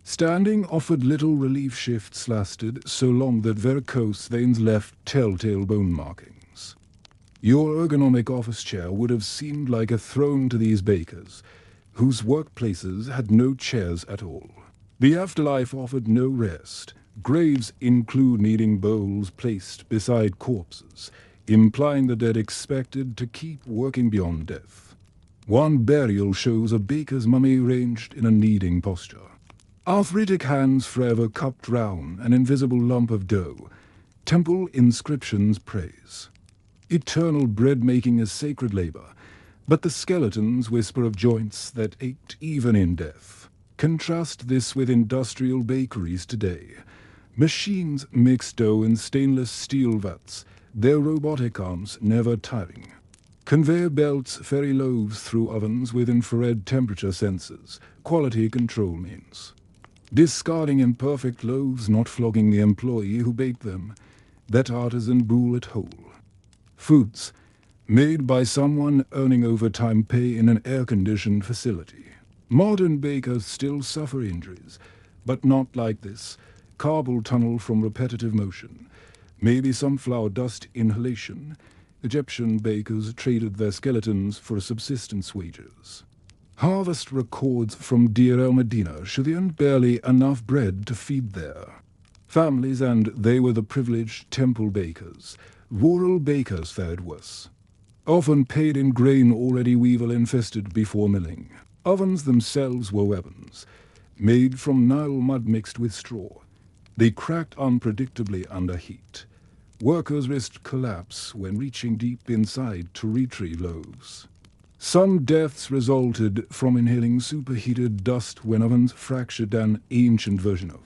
Standing offered little relief. Shifts lasted so long that varicose veins left telltale bone markings. Your ergonomic office chair would have seemed like a throne to these bakers, whose workplaces had no chairs at all. The afterlife offered no rest. Graves include kneading bowls placed beside corpses, implying the dead expected to keep working beyond death. One burial shows a baker's mummy ranged in a kneading posture. Arthritic hands forever cupped round an invisible lump of dough. Temple inscriptions praise. Eternal bread-making is sacred labor, but the skeletons whisper of joints that ached even in death. Contrast this with industrial bakeries today. Machines mix dough in stainless steel vats, their robotic arms never tiring. Conveyor belts ferry loaves through ovens with infrared temperature sensors, quality control means. Discarding imperfect loaves, not flogging the employee who baked them. That artisan rule at whole. Foods, made by someone earning overtime pay in an air-conditioned facility. Modern bakers still suffer injuries, but not like this. Carpal tunnel from repetitive motion. Maybe some flour dust inhalation. Egyptian bakers traded their skeletons for subsistence wages. Harvest records from Deir el-Medina show they earned barely enough bread to feed their families, and they were the privileged temple bakers. Rural bakers fared worse. Often paid in grain already weevil-infested before milling. Ovens themselves were weapons, made from Nile mud mixed with straw. They cracked unpredictably under heat. Workers risked collapse when reaching deep inside to retrieve loaves. Some deaths resulted from inhaling superheated dust when ovens fractured, an ancient version of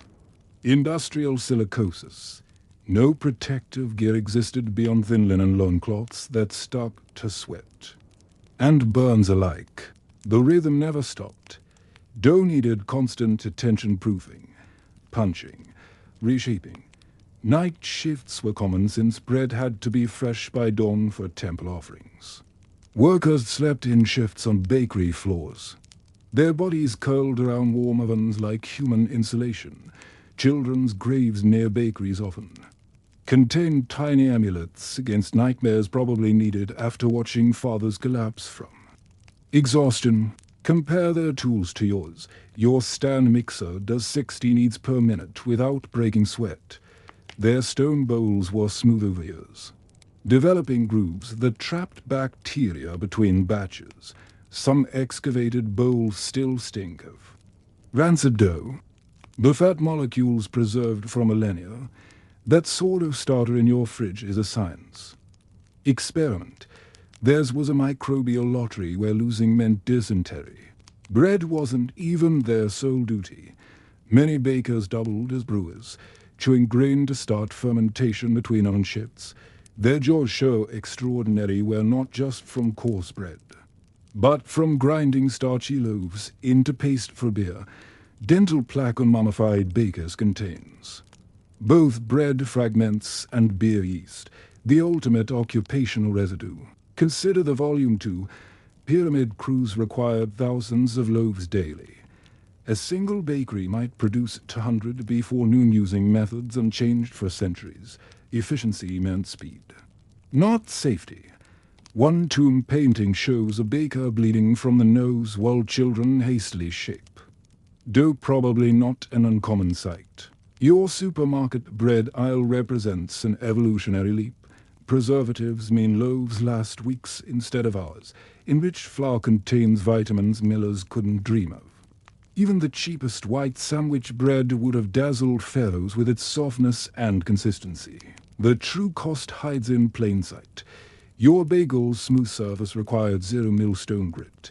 industrial silicosis. No protective gear existed beyond thin linen loincloths that stuck to sweat and burns alike. The rhythm never stopped. Dough needed constant attention, proofing, punching, reshaping. Night shifts were common since bread had to be fresh by dawn for temple offerings. Workers slept in shifts on bakery floors. Their bodies curled around warm ovens like human insulation. Children's graves near bakeries often contained tiny amulets against nightmares probably needed after watching fathers collapse from exhaustion. Compare their tools to yours. Your stand mixer does 60 kneads per minute without breaking sweat. Their stone bowls were smooth over years, developing grooves that trapped bacteria between batches. Some excavated bowls still stink of rancid dough. The fat molecules preserved for millennia. That sourdough starter in your fridge is a science experiment. Theirs was a microbial lottery where losing meant dysentery. Bread wasn't even their sole duty. Many bakers doubled as brewers, chewing grain to start fermentation between oven shifts. Their jaws show extraordinary were not just from coarse bread, but from grinding starchy loaves into paste for beer. Dental plaque on mummified bakers contains both bread fragments and beer yeast, the ultimate occupational residue. Consider the volume 2. Pyramid crews required thousands of loaves daily. A single bakery might produce 200 before noon using methods unchanged for centuries. Efficiency meant speed, not safety. One tomb painting shows a baker bleeding from the nose while children hastily shape dough, probably not an uncommon sight. Your supermarket bread aisle represents an evolutionary leap. Preservatives mean loaves last weeks instead of hours. Enriched flour contains vitamins millers couldn't dream of. Even the cheapest white sandwich bread would have dazzled pharaohs with its softness and consistency. The true cost hides in plain sight. Your bagel's smooth surface required 0 millstone grit.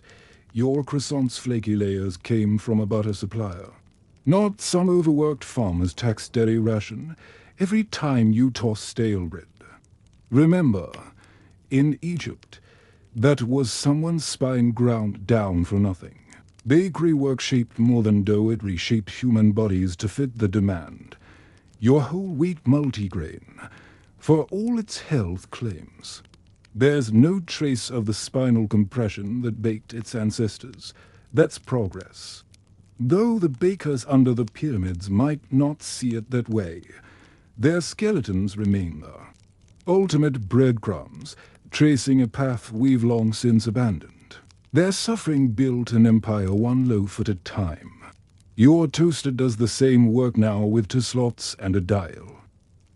Your croissant's flaky layers came from a butter supplier, not some overworked farmer's tax dairy ration every time you toss stale bread. Remember, in Egypt, that was someone's spine ground down for nothing. Bakery work shaped more than dough, it reshaped human bodies to fit the demand. Your whole wheat multigrain, for all its health claims, bears no trace of the spinal compression that baked its ancestors. That's progress. Though the bakers under the pyramids might not see it that way, their skeletons remain there. Ultimate breadcrumbs, tracing a path we've long since abandoned. Their suffering built an empire one loaf at a time. Your toaster does the same work now with 2 slots and a dial.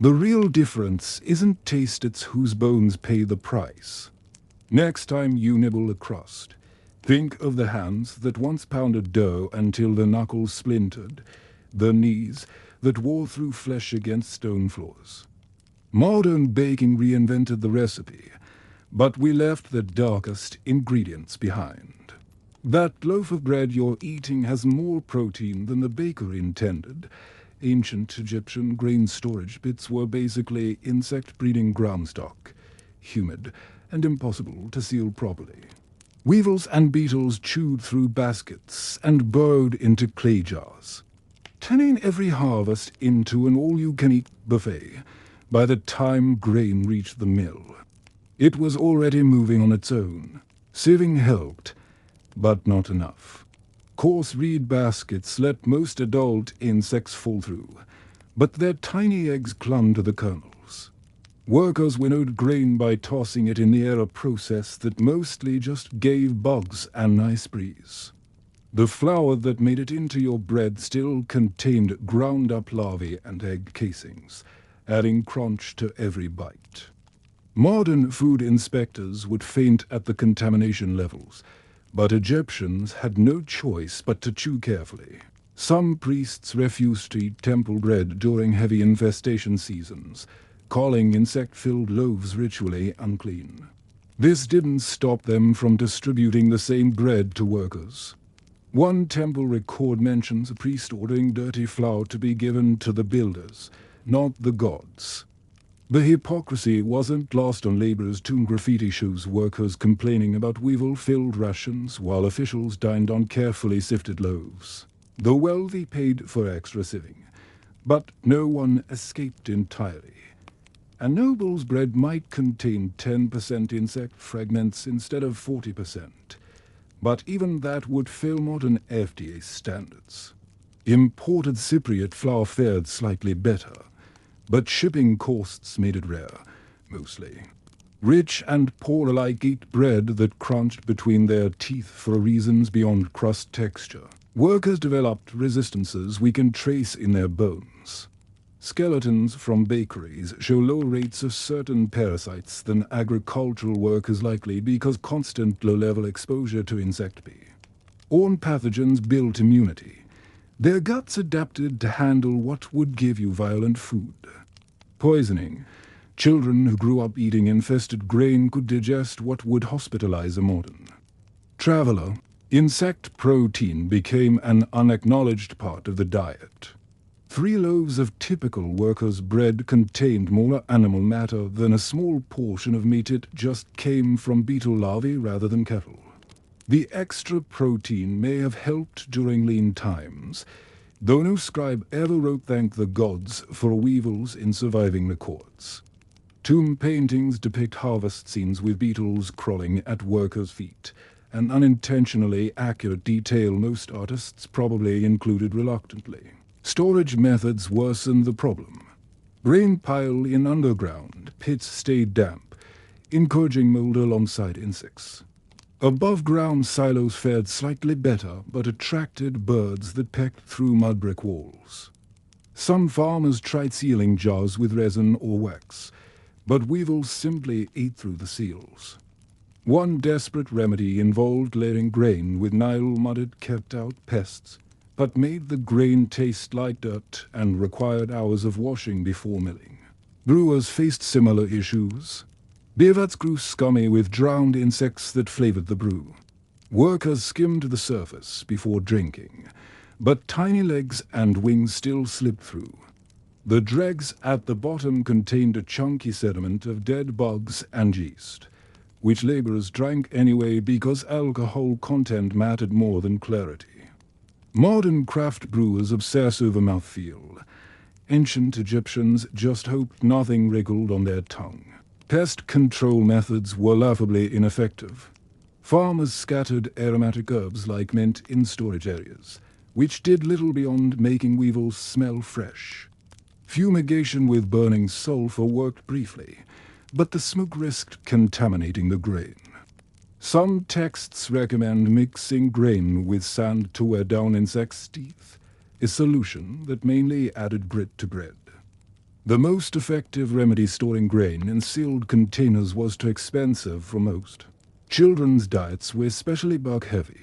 The real difference isn't taste, it's whose bones pay the price. Next time you nibble a crust, think of the hands that once pounded dough until the knuckles splintered, the knees that wore through flesh against stone floors. Modern baking reinvented the recipe, but we left the darkest ingredients behind. That loaf of bread you're eating has more protein than the baker intended. Ancient Egyptian grain storage pits were basically insect-breeding ground stock, humid and impossible to seal properly. Weevils and beetles chewed through baskets and burrowed into clay jars, turning every harvest into an all-you-can-eat buffet by the time grain reached the mill. It was already moving on its own. Sieving helped, but not enough. Coarse reed baskets let most adult insects fall through, but their tiny eggs clung to the kernels. Workers winnowed grain by tossing it in the air, a process that mostly just gave bugs a nice breeze. The flour that made it into your bread still contained ground-up larvae and egg casings, adding crunch to every bite. Modern food inspectors would faint at the contamination levels, but Egyptians had no choice but to chew carefully. Some priests refused to eat temple bread during heavy infestation seasons, calling insect-filled loaves ritually unclean. This didn't stop them from distributing the same bread to workers. One temple record mentions a priest ordering dirty flour to be given to the builders, not the gods. The hypocrisy wasn't lost on laborers. Tomb graffiti shows workers complaining about weevil-filled rations while officials dined on carefully sifted loaves. The wealthy paid for extra sieving, but no one escaped entirely. A noble's bread might contain 10% insect fragments instead of 40%, but even that would fail modern FDA standards. Imported Cypriot flour fared slightly better, but shipping costs made it rare, mostly. Rich and poor alike ate bread that crunched between their teeth for reasons beyond crust texture. Workers developed resistances we can trace in their bones. Skeletons from bakeries show lower rates of certain parasites than agricultural workers, likely because constant low-level exposure to insect pee. All pathogens built immunity. Their guts adapted to handle what would give you violent food. Poisoning. Children who grew up eating infested grain could digest what would hospitalize a modern traveler. Insect protein became an unacknowledged part of the diet. 3 loaves of typical workers' bread contained more animal matter than a small portion of meat. It just came from beetle larvae rather than cattle. The extra protein may have helped during lean times, though no scribe ever wrote thank the gods for weevils in surviving records. Tomb paintings depict harvest scenes with beetles crawling at workers' feet, an unintentionally accurate detail most artists probably included reluctantly. Storage methods worsened the problem. Grain piled in underground pits stayed damp, encouraging mold alongside insects. Above-ground silos fared slightly better, but attracted birds that pecked through mud brick walls. Some farmers tried sealing jars with resin or wax, but weevils simply ate through the seals. One desperate remedy involved layering grain with Nile mud. It kept out pests, but made the grain taste like dirt and required hours of washing before milling. Brewers faced similar issues. Beer vats grew scummy with drowned insects that flavored the brew. Workers skimmed the surface before drinking, but tiny legs and wings still slipped through. The dregs at the bottom contained a chunky sediment of dead bugs and yeast, which laborers drank anyway because alcohol content mattered more than clarity. Modern craft brewers obsess over mouthfeel. Ancient Egyptians just hoped nothing wriggled on their tongue. Pest control methods were laughably ineffective. Farmers scattered aromatic herbs like mint in storage areas, which did little beyond making weevils smell fresh. Fumigation with burning sulfur worked briefly, but the smoke risked contaminating the grain. Some texts recommend mixing grain with sand to wear down insects' teeth, a solution that mainly added grit to bread. The most effective remedy storing grain in sealed containers was too expensive for most. Children's diets were especially bug-heavy.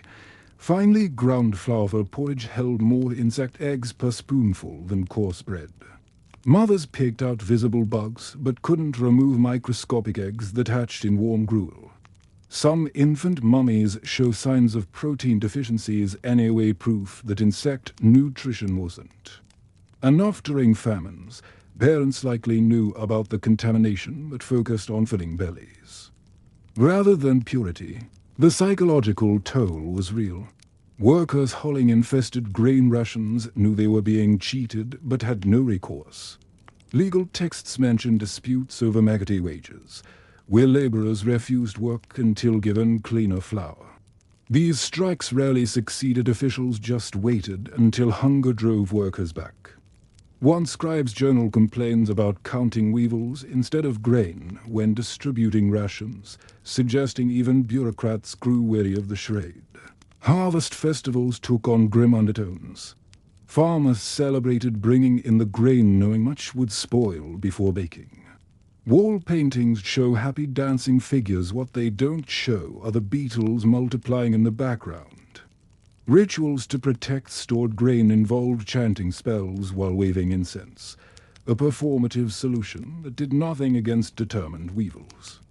Finely ground flour for porridge held more insect eggs per spoonful than coarse bread. Mothers picked out visible bugs, but couldn't remove microscopic eggs that hatched in warm gruel. Some infant mummies show signs of protein deficiencies anyway, proof that insect nutrition wasn't enough during famines. Parents likely knew about the contamination but focused on filling bellies. Rather than purity, the psychological toll was real. Workers hauling infested grain rations knew they were being cheated but had no recourse. Legal texts mention disputes over maggoty wages. where laborers refused work until given cleaner flour. These strikes rarely succeeded. Officials just waited until hunger drove workers back. One scribe's journal complains about counting weevils instead of grain when distributing rations, suggesting even bureaucrats grew weary of the charade. Harvest festivals took on grim undertones. Farmers celebrated bringing in the grain, knowing much would spoil before baking. Wall paintings show happy dancing figures. What they don't show are the beetles multiplying in the background. Rituals to protect stored grain involved chanting spells while waving incense, a performative solution that did nothing against determined weevils.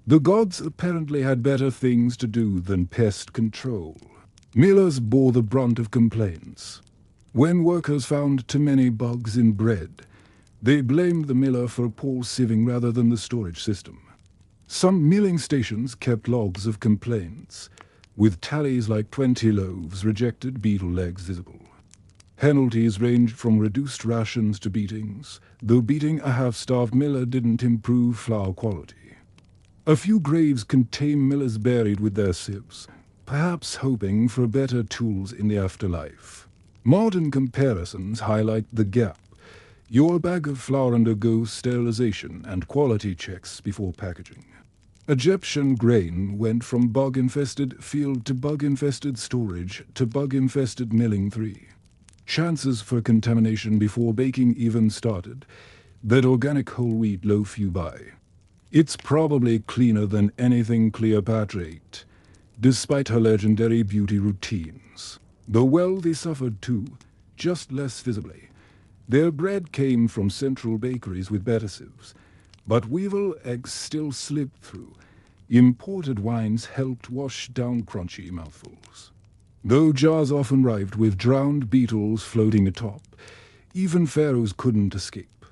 The gods apparently had better things to do than pest control. Millers bore the brunt of complaints. When workers found too many bugs in bread, they blamed the miller for poor sieving rather than the storage system. Some milling stations kept logs of complaints, with tallies like 20 loaves rejected, beetle legs visible. Penalties ranged from reduced rations to beatings, though beating a half-starved miller didn't improve flour quality. A few graves contain millers buried with their sieves, perhaps hoping for better tools in the afterlife. Modern comparisons highlight the gap. Your bag of flour undergoes sterilization and quality checks before packaging. Egyptian grain went from bug-infested field to bug-infested storage to bug-infested milling 3. Chances for contamination before baking even started. That organic whole wheat loaf you buy. It's probably cleaner than anything Cleopatra ate, despite her legendary beauty routines. The wealthy suffered too, just less visibly. Their bread came from central bakeries with better sieves, but weevil eggs still slipped through. Imported wines helped wash down crunchy mouthfuls. Though jars often arrived with drowned beetles floating atop, even pharaohs couldn't escape.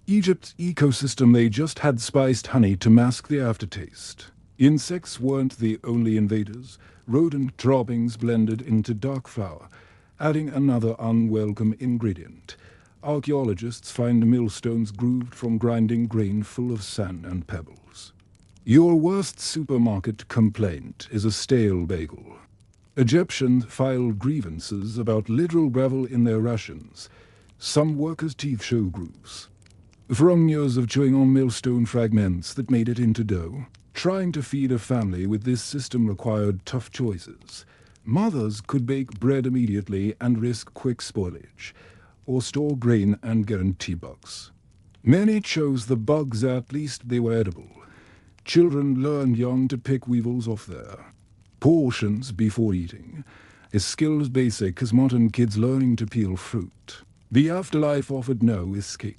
Egypt's ecosystem, they just had spiced honey to mask the aftertaste. Insects weren't the only invaders. Rodent droppings blended into dark flour, adding another unwelcome ingredient. Archaeologists find millstones grooved from grinding grain full of sand and pebbles. Your worst supermarket complaint is a stale bagel. Egyptians filed grievances about literal gravel in their rations. Some workers' teeth show grooves from years of chewing on millstone fragments that made it into dough. Trying to feed a family with this system required tough choices. Mothers could bake bread immediately and risk quick spoilage, or store grain and guarantee bugs. Many chose the bugs, at least they were edible. Children learned young to pick weevils off their portions before eating, a skill as basic as modern kids learning to peel fruit. The afterlife offered no escape.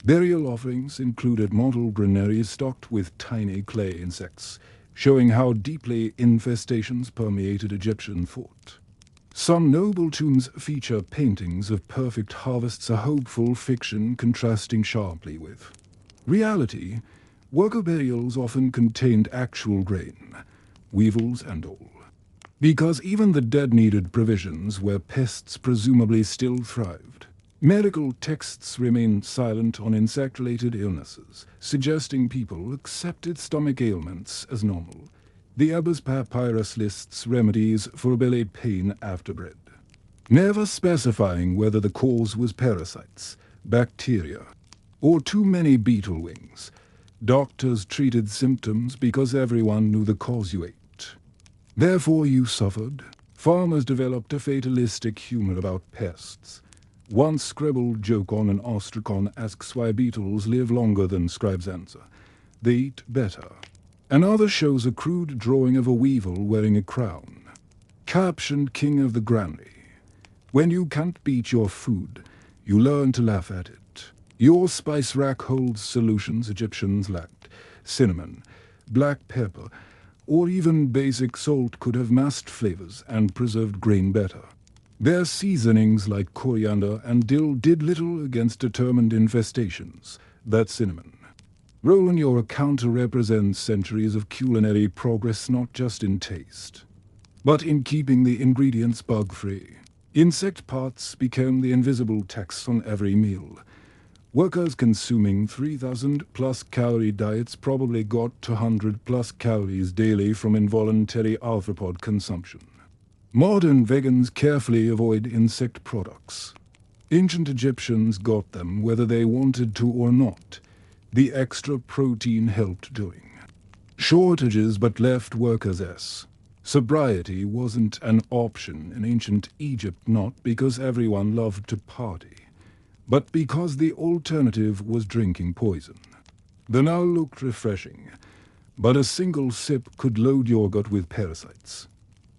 Burial offerings included model granaries stocked with tiny clay insects, showing how deeply infestations permeated Egyptian thought. Some noble tombs feature paintings of perfect harvests, a hopeful fiction contrasting sharply with reality. Worker burials often contained actual grain, weevils and all, because even the dead needed provisions where pests presumably still thrived. Medical texts remain silent on insect-related illnesses, suggesting people accepted stomach ailments as normal. The Ebers Papyrus lists remedies for belly pain after bread, never specifying whether the cause was parasites, bacteria, or too many beetle wings. Doctors treated symptoms because everyone knew the cause you ate. Therefore you suffered. Farmers developed a fatalistic humor about pests. One scribbled joke on an ostracon asks why beetles live longer than scribes answer. They eat better. Another shows a crude drawing of a weevil wearing a crown, captioned King of the Granary. When you can't beat your food, you learn to laugh at it. Your spice rack holds solutions Egyptians lacked. Cinnamon, black pepper, or even basic salt could have masked flavors and preserved grain better. Their seasonings like coriander and dill did little against determined infestations. That's cinnamon. Roll in your counter represents centuries of culinary progress, not just in taste, but in keeping the ingredients bug-free. Insect parts became the invisible tax on every meal. Workers consuming 3,000 plus calorie diets probably got to 100 plus calories daily from involuntary arthropod consumption. Modern vegans carefully avoid insect products. Ancient Egyptians got them whether they wanted to or not. The extra protein helped doing. Shortages but left workers s. Sobriety wasn't an option in ancient Egypt, not because everyone loved to party, but because the alternative was drinking poison. The Nile looked refreshing, but a single sip could load your gut with parasites.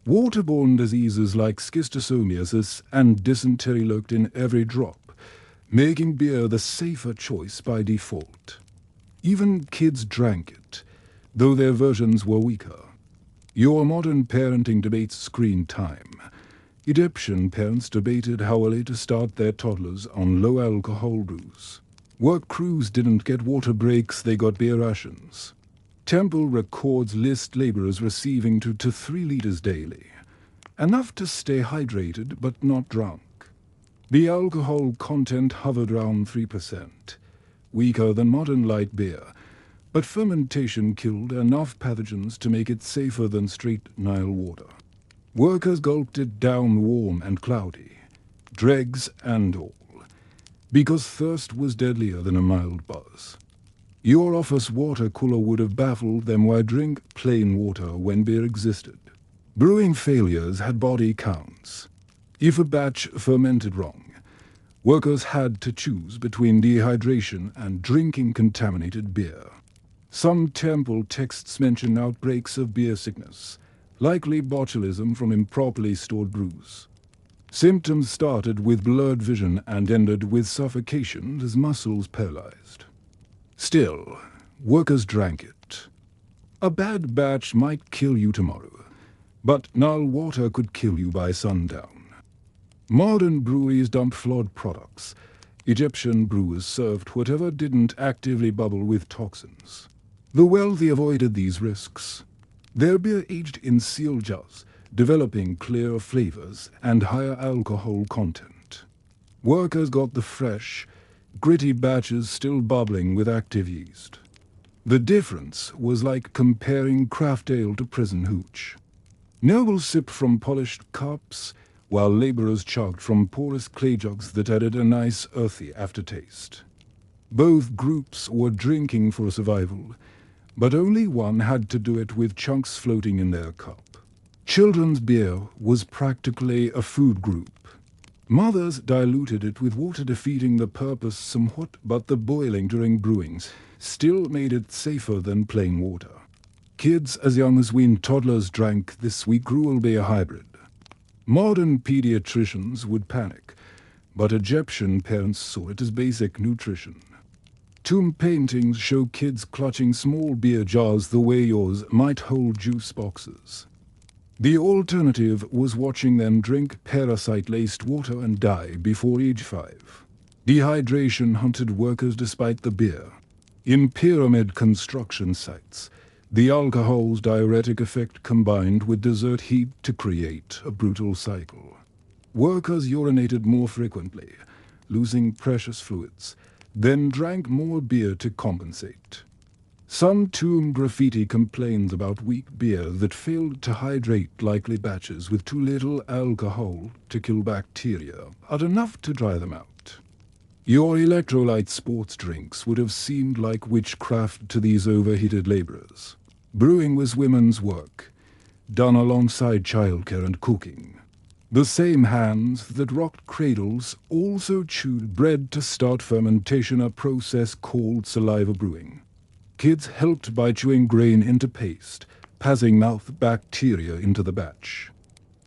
Waterborne diseases like schistosomiasis and dysentery lurked in every drop, making beer the safer choice by default. Even kids drank it, though their versions were weaker. Your modern parenting debates screen time. Egyptian parents debated how early to start their toddlers on low-alcohol brews. Work crews didn't get water breaks, they got beer rations. Temple records list laborers receiving 2 to 3 liters daily. Enough to stay hydrated but not drunk. The alcohol content hovered around 3%, weaker than modern light beer, but fermentation killed enough pathogens to make it safer than straight Nile water. Workers gulped it down warm and cloudy, dregs and all, because thirst was deadlier than a mild buzz. Your office water cooler would have baffled them why drink plain water when beer existed. Brewing failures had body counts. If a batch fermented wrong, workers had to choose between dehydration and drinking contaminated beer. Some temple texts mention outbreaks of beer sickness, likely botulism from improperly stored brews. Symptoms started with blurred vision and ended with suffocation as muscles paralyzed. Still, workers drank it. A bad batch might kill you tomorrow, but Nile water could kill you by sundown. Modern breweries dumped flawed products. Egyptian brewers served whatever didn't actively bubble with toxins. The wealthy avoided these risks. Their beer aged in seal jars, developing clearer flavors and higher alcohol content. Workers got the fresh, gritty batches still bubbling with active yeast. The difference was like comparing craft ale to prison hooch. Nobles sipped from polished cups, while laborers chugged from porous clay jugs that added a nice earthy aftertaste. Both groups were drinking for survival, but only one had to do it with chunks floating in their cup. Children's beer was practically a food group. Mothers diluted it with water, defeating the purpose somewhat, but the boiling during brewings still made it safer than plain water. Kids as young as weaned toddlers drank this weak gruel beer hybrid. Modern pediatricians would panic, but Egyptian parents saw it as basic nutrition. Tomb paintings show kids clutching small beer jars the way yours might hold juice boxes. The alternative was watching them drink parasite-laced water and die before age 5. Dehydration hunted workers despite the beer. In pyramid construction sites, the alcohol's diuretic effect combined with desert heat to create a brutal cycle. Workers urinated more frequently, losing precious fluids, then drank more beer to compensate. Some tomb graffiti complains about weak beer that failed to hydrate likely batches with too little alcohol to kill bacteria, but enough to dry them out. Your electrolyte sports drinks would have seemed like witchcraft to these overheated laborers. Brewing was women's work, done alongside childcare and cooking. The same hands that rocked cradles also chewed bread to start fermentation, a process called saliva brewing. Kids helped by chewing grain into paste, passing mouth bacteria into the batch.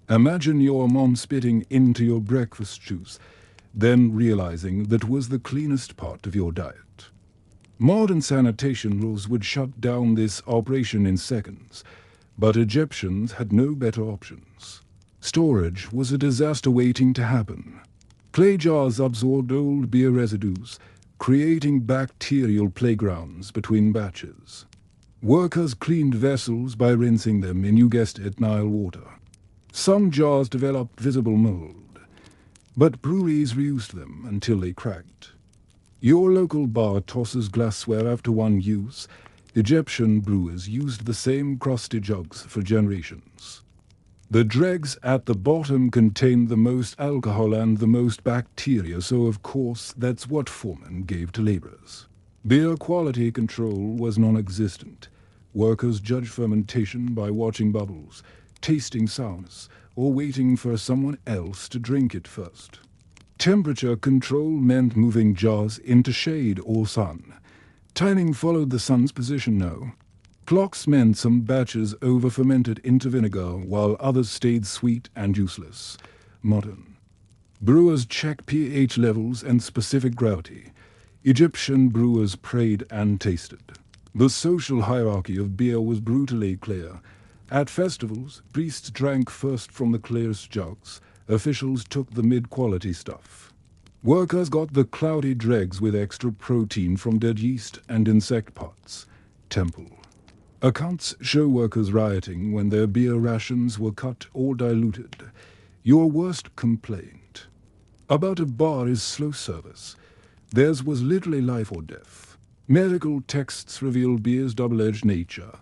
Imagine your mom spitting into your breakfast juice, then realizing that was the cleanest part of your diet. Modern sanitation rules would shut down this operation in seconds, but Egyptians had no better options. Storage was a disaster waiting to happen. Clay jars absorbed old beer residues, creating bacterial playgrounds between batches. Workers cleaned vessels by rinsing them in, you guessed it, Nile water. Some jars developed visible mold, but breweries reused them until they cracked. Your local bar tosses glassware after one use. Egyptian brewers used the same crusty jugs for generations. The dregs at the bottom contained the most alcohol and the most bacteria, so of course that's what foremen gave to laborers. Beer quality control was non-existent. Workers judged fermentation by watching bubbles, tasting sourness, or waiting for someone else to drink it first. Temperature control meant moving jars into shade or sun. Timing followed the sun's position now. Clocks meant some batches over-fermented into vinegar while others stayed sweet and useless. Modern. Brewers checked pH levels and specific gravity. Egyptian brewers prayed and tasted. The social hierarchy of beer was brutally clear. At festivals, priests drank first from the clearest jugs. Officials took the mid-quality stuff. Workers got the cloudy dregs with extra protein from dead yeast and insect parts. Temple. Accounts show workers rioting when their beer rations were cut or diluted. Your worst complaint about a bar is slow service. Theirs was literally life or death. Medical texts reveal beer's double-edged nature.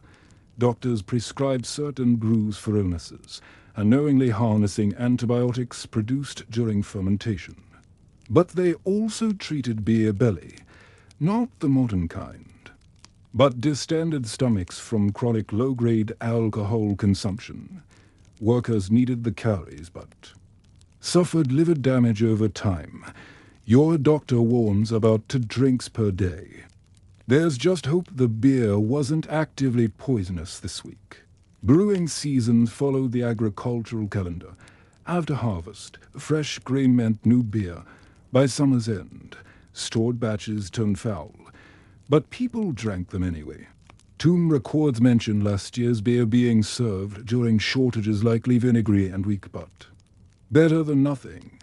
Doctors prescribed certain brews for illnesses, unknowingly harnessing antibiotics produced during fermentation. But they also treated beer belly, not the modern kind, but distended stomachs from chronic low-grade alcohol consumption. Workers needed the calories, but suffered liver damage over time. Your doctor warns about 2 drinks per day. There's just hope the beer wasn't actively poisonous this week. Brewing seasons followed the agricultural calendar. After harvest, fresh grain meant new beer. By summer's end, stored batches turned foul. But people drank them anyway. Tomb records mention last year's beer being served during shortages likely vinegary and weak butt. Better than nothing.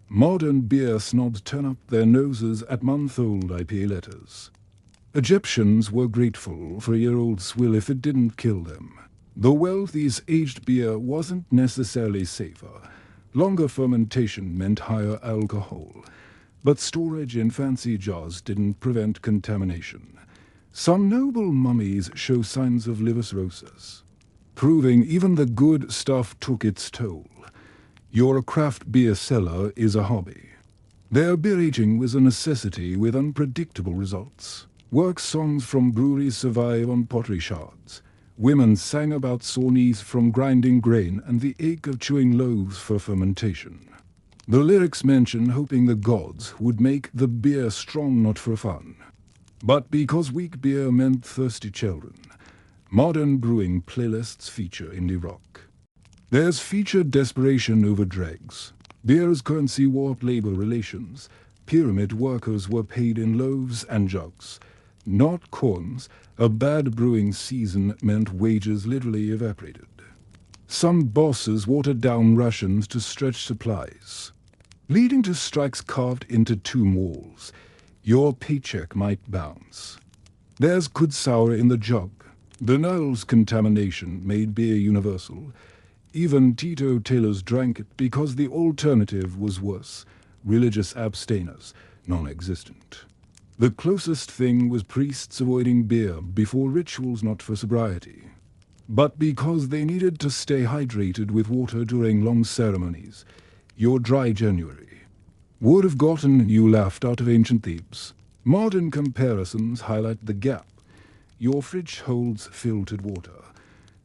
Modern beer snobs turn up their noses at month-old IPA letters. Egyptians were grateful for a year-old swill if it didn't kill them. The wealthy's aged beer wasn't necessarily safer. Longer fermentation meant higher alcohol. But storage in fancy jars didn't prevent contamination. Some noble mummies show signs of liver cirrhosis, proving even the good stuff took its toll. Your craft beer cellar is a hobby. Their beer aging was a necessity with unpredictable results. Work songs from breweries survive on pottery shards. Women sang about sore knees from grinding grain and the ache of chewing loaves for fermentation. The lyrics mention hoping the gods would make the beer strong not for fun, but because weak beer meant thirsty children. Modern brewing playlists feature indie rock. There's featured desperation over dregs. Beer's currency warped labor relations. Pyramid workers were paid in loaves and jugs, not corns. A bad brewing season meant wages literally evaporated. Some bosses watered down rations to stretch supplies, leading to strikes carved into tomb walls. Your paycheck might bounce. There's good sour in the jug. The Nile's contamination made beer universal. Even teetotalers drank it because the alternative was worse. Religious abstainers, non-existent. The closest thing was priests avoiding beer before rituals not for sobriety, but because they needed to stay hydrated with water during long ceremonies. Your dry January would have gotten you laughed out of ancient Thebes. Modern comparisons highlight the gap. Your fridge holds filtered water,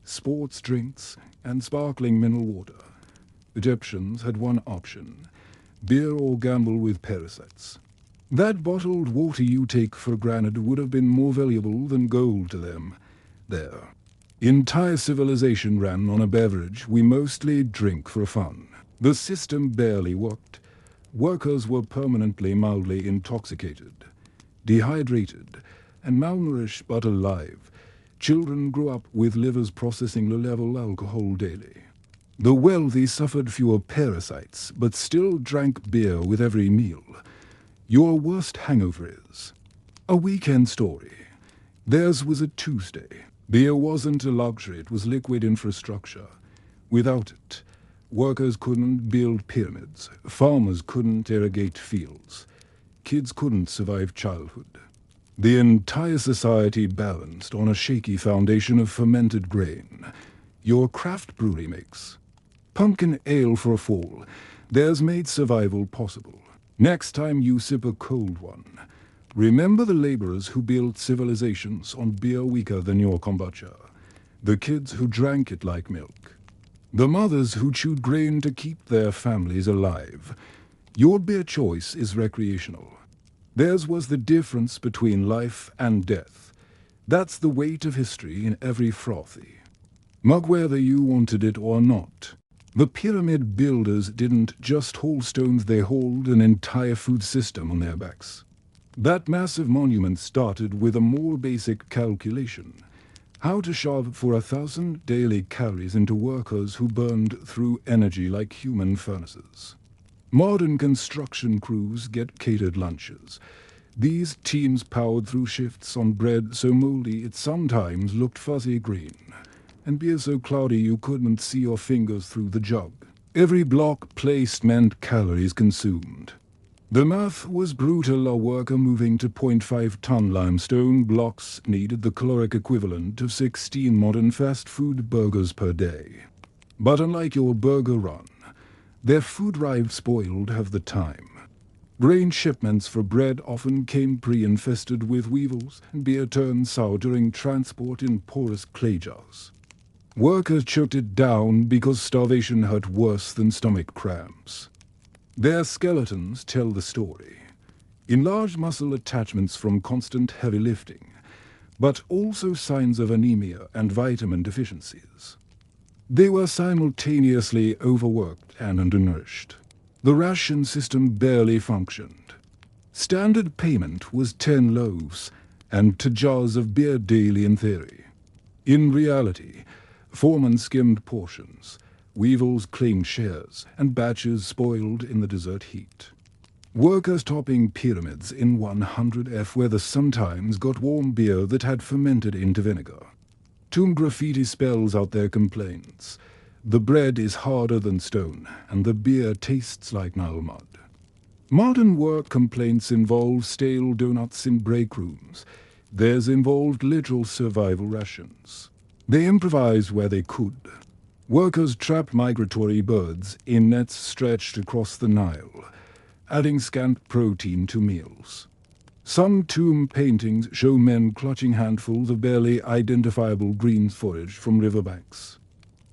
sports drinks, and sparkling mineral water. Egyptians had one option: beer or gamble with parasites. That bottled water you take for granted would have been more valuable than gold to them. There. Entire civilization ran on a beverage we mostly drink for fun. The system barely worked. Workers were permanently mildly intoxicated, dehydrated, and malnourished but alive. Children grew up with livers processing low-level alcohol daily. The wealthy suffered fewer parasites, but still drank beer with every meal. Your worst hangover is a weekend story. Theirs was a Tuesday. Beer wasn't a luxury, it was liquid infrastructure. Without it, workers couldn't build pyramids, farmers couldn't irrigate fields. kids couldn't survive childhood. The entire society balanced on a shaky foundation of fermented grain. Your craft brewery makes pumpkin ale for a fall. Theirs made survival possible. Next time you sip a cold one, remember the laborers who built civilizations on beer weaker than your kombucha. The kids who drank it like milk. The mothers who chewed grain to keep their families alive. Your beer choice is recreational. Theirs was the difference between life and death. That's the weight of history in every frothy mug, whether you wanted it or not. The pyramid builders didn't just haul stones, they hauled an entire food system on their backs. That massive monument started with a more basic calculation. How to shove 4,000 daily calories into workers who burned through energy like human furnaces. Modern construction crews get catered lunches. These teams powered through shifts on bread so moldy it sometimes looked fuzzy green, and beer so cloudy you couldn't see your fingers through the jug. Every block placed meant calories consumed. The math was brutal. A worker moving to 0.5-ton limestone blocks needed the caloric equivalent of 16 modern fast food burgers per day. But unlike your burger run, their food arrived spoiled half the time. Grain shipments for bread often came pre-infested with weevils, and beer turned sour during transport in porous clay jars. Workers choked it down because starvation hurt worse than stomach cramps. Their skeletons tell the story. Enlarged muscle attachments from constant heavy lifting, but also signs of anemia and vitamin deficiencies. They were simultaneously overworked and undernourished. The ration system barely functioned. Standard payment was 10 loaves and 2 jars of beer daily in theory. In reality, foremen skimmed portions, weevils claimed shares, and batches spoiled in the desert heat. Workers topping pyramids in 100F weather sometimes got warm beer that had fermented into vinegar. Tomb graffiti spells out their complaints. The bread is harder than stone, and the beer tastes like Nile mud. Modern work complaints involve stale donuts in break rooms. Theirs involved literal survival rations. They improvised where they could. Workers trapped migratory birds in nets stretched across the Nile, adding scant protein to meals. Some tomb paintings show men clutching handfuls of barely identifiable green forage from riverbanks.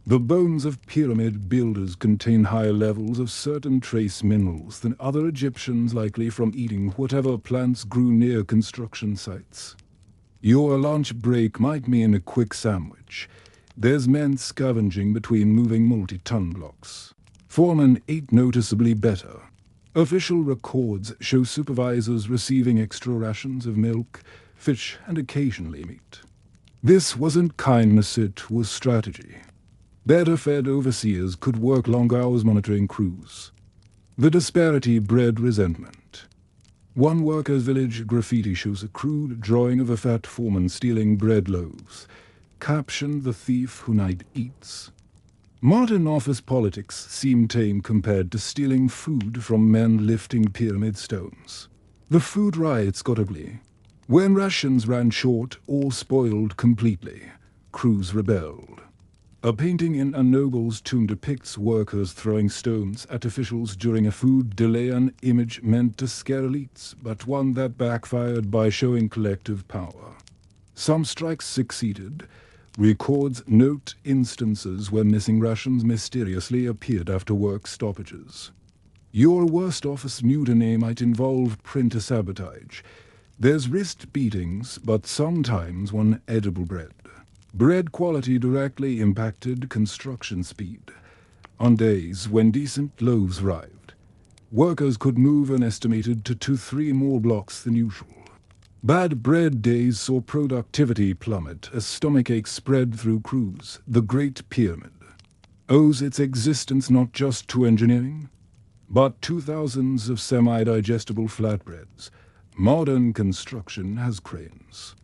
The bones of pyramid builders contain higher levels of certain trace minerals than other Egyptians, likely from eating whatever plants grew near construction sites. Your lunch break might mean a quick sandwich. There's men scavenging between moving multi-ton blocks. Foremen ate noticeably better. Official records show supervisors receiving extra rations of milk, fish, and occasionally meat. This wasn't kindness, it was strategy. Better-fed overseers could work long hours monitoring crews. The disparity bred resentment. One workers' village graffiti shows a crude drawing of a fat foreman stealing bread loaves. Captioned, "The thief who night eats." Modern office politics seem tame compared to stealing food from men lifting pyramid stones. The food riots got ugly. When rations ran short or spoiled completely, crews rebelled. A painting in a noble's tomb depicts workers throwing stones at officials during a food delay, an image meant to scare elites, but one that backfired by showing collective power. Some strikes succeeded. Records note instances where missing rations mysteriously appeared after work stoppages. Your worst office mutiny might involve printer sabotage. There's wrist beatings, but sometimes one edible bread. Bread quality directly impacted construction speed. On days when decent loaves arrived, workers could move an estimated 2 to 3 more blocks than usual. Bad bread days saw productivity plummet as stomachache spread through crews. The Great Pyramid owes its existence not just to engineering, but to thousands of semi-digestible flatbreads. Modern construction has cranes.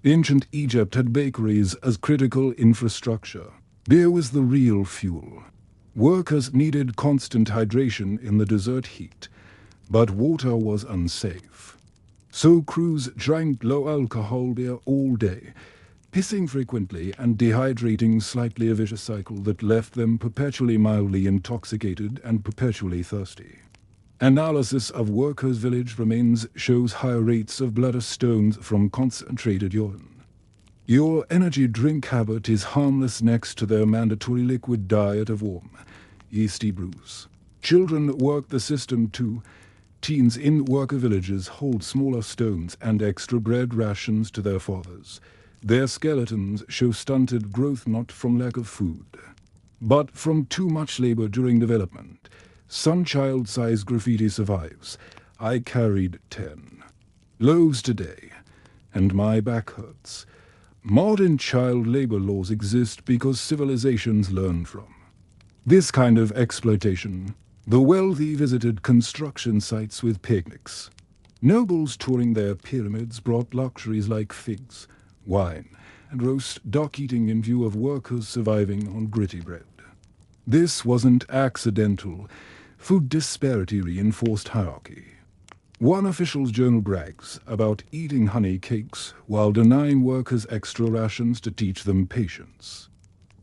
Ancient Egypt had bakeries as critical infrastructure. Beer was the real fuel. Workers needed constant hydration in the desert heat. But water was unsafe. So crews drank low-alcohol beer all day, pissing frequently and dehydrating, slightly a vicious cycle that left them perpetually mildly intoxicated and perpetually thirsty. Analysis of workers' village remains shows higher rates of bladder stones from concentrated urine. Your energy drink habit is harmless next to their mandatory liquid diet of warm, yeasty brews. Children work the system too. Teens in worker villages hold smaller stones and extra bread rations to their fathers. Their skeletons show stunted growth not from lack of food, but from too much labor during development. Some child-sized graffiti survives. I carried 10 loaves today, and my back hurts. Modern child labor laws exist because civilizations learn from this kind of exploitation. The wealthy visited construction sites with picnics. Nobles touring their pyramids brought luxuries like figs, wine, and roast duck eating in view of workers surviving on gritty bread. This wasn't accidental. Food disparity reinforced hierarchy. One official's journal brags about eating honey cakes while denying workers extra rations to teach them patience.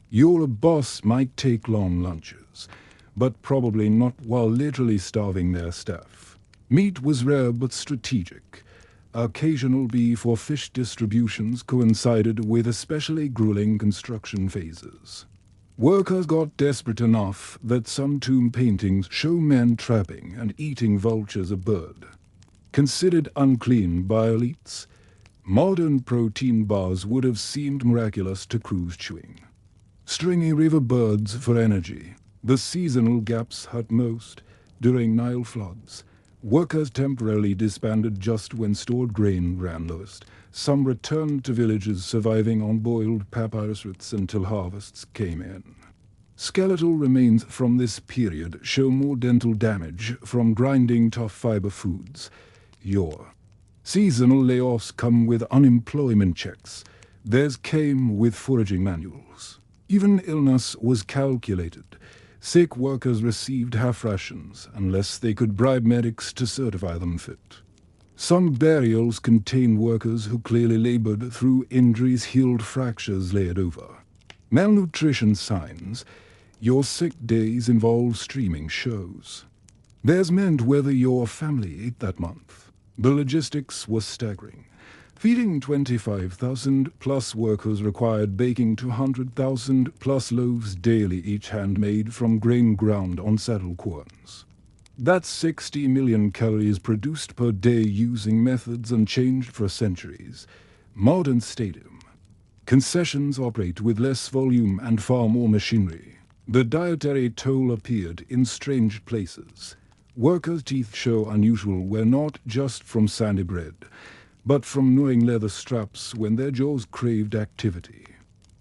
Your boss might take long lunches, but probably not while literally starving their staff. Meat was rare but strategic. Occasional beef or fish distributions coincided with especially grueling construction phases. Workers got desperate enough that some tomb paintings show men trapping and eating vultures a bird. Considered unclean by elites, modern protein bars would have seemed miraculous to crews chewing. Stringy river birds for energy. The seasonal gaps hurt most. During Nile floods, workers temporarily disbanded just when stored grain ran lowest. Some returned to villages surviving on boiled papyrus roots until harvests came in. Skeletal remains from this period show more dental damage from grinding tough fiber foods. Your seasonal layoffs come with unemployment checks. Theirs came with foraging manuals. Even illness was calculated. Sick workers received half rations unless they could bribe medics to certify them fit. Some burials contained workers who clearly labored through injuries, healed fractures layered over. Malnutrition signs. Your sick days involve streaming shows. Theirs meant whether your family ate that month. The logistics was staggering. Feeding 25,000 plus workers required baking 200,000 plus loaves daily, each handmade from grain ground on saddle corns. That's 60 million calories produced per day using methods unchanged for centuries. Modern stadium. Concessions operate with less volume and far more machinery. The dietary toll appeared in strange places. Workers' teeth show unusual were not just from sandy bread, but from gnawing leather straps when their jaws craved activity.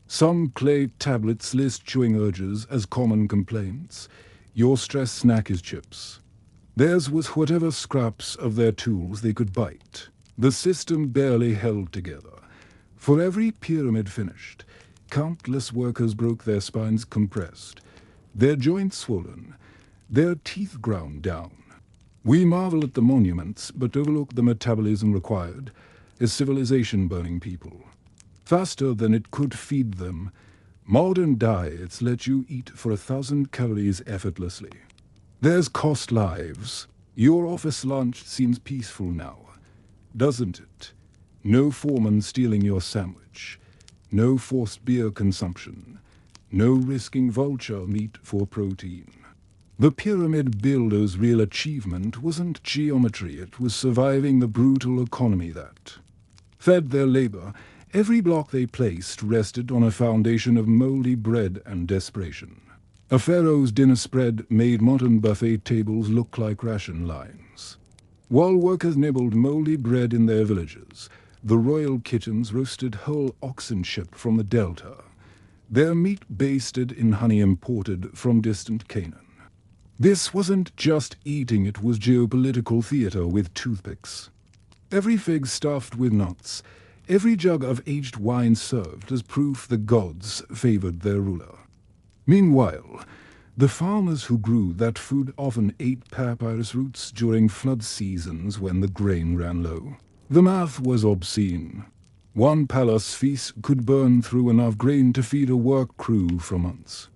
Some clay tablets list chewing urges as common complaints. Your stress snack is chips. Theirs was whatever scraps of their tools they could bite. The system barely held together. For every pyramid finished, countless workers broke, their spines compressed, their joints swollen, their teeth ground down. We marvel at the monuments, but overlook the metabolism required, a civilization burning people. Faster than it could feed them, modern diets let you eat for 1,000 calories effortlessly. Theirs cost lives. Your office lunch seems peaceful now, doesn't it? No foreman stealing your sandwich, no forced beer consumption, no risking vulture meat for protein. The pyramid builders' real achievement wasn't geometry, it was surviving the brutal economy that fed their labor. Every block they placed rested on a foundation of moldy bread and desperation. A pharaoh's dinner spread made modern buffet tables look like ration lines. While workers nibbled moldy bread in their villages, the royal kitchens roasted whole oxen shipped from the delta, their meat basted in honey imported from distant Canaan. This wasn't just eating, it was geopolitical theater with toothpicks. Every fig stuffed with nuts, every jug of aged wine served as proof the gods favored their ruler. Meanwhile, The farmers who grew that food often ate papyrus roots during flood seasons when the grain ran low. The math was obscene. One palace feast could burn through enough grain to feed a work crew for months.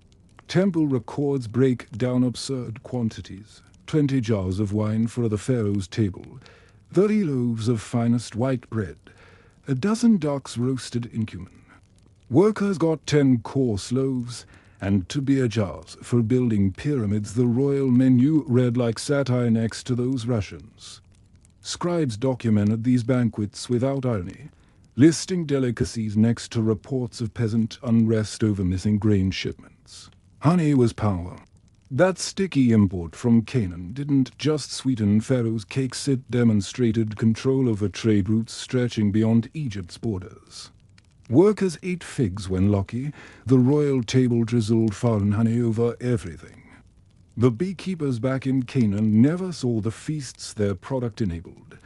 Temple records break down absurd quantities. 20 jars of wine for the pharaoh's table, 30 loaves of finest white bread, a dozen ducks roasted in cumin. Workers got 10 coarse loaves, and 2 beer jars for building pyramids. The royal menu read like satire next to those Russians. Scribes documented these banquets without irony, listing delicacies next to reports of peasant unrest over missing grain shipments. Honey was power. That sticky import from Canaan didn't just sweeten Pharaoh's cakes, it demonstrated control over trade routes stretching beyond Egypt's borders. Workers ate figs when lucky. The royal table drizzled foreign honey over everything. The beekeepers back in Canaan never saw the feasts their product enabled,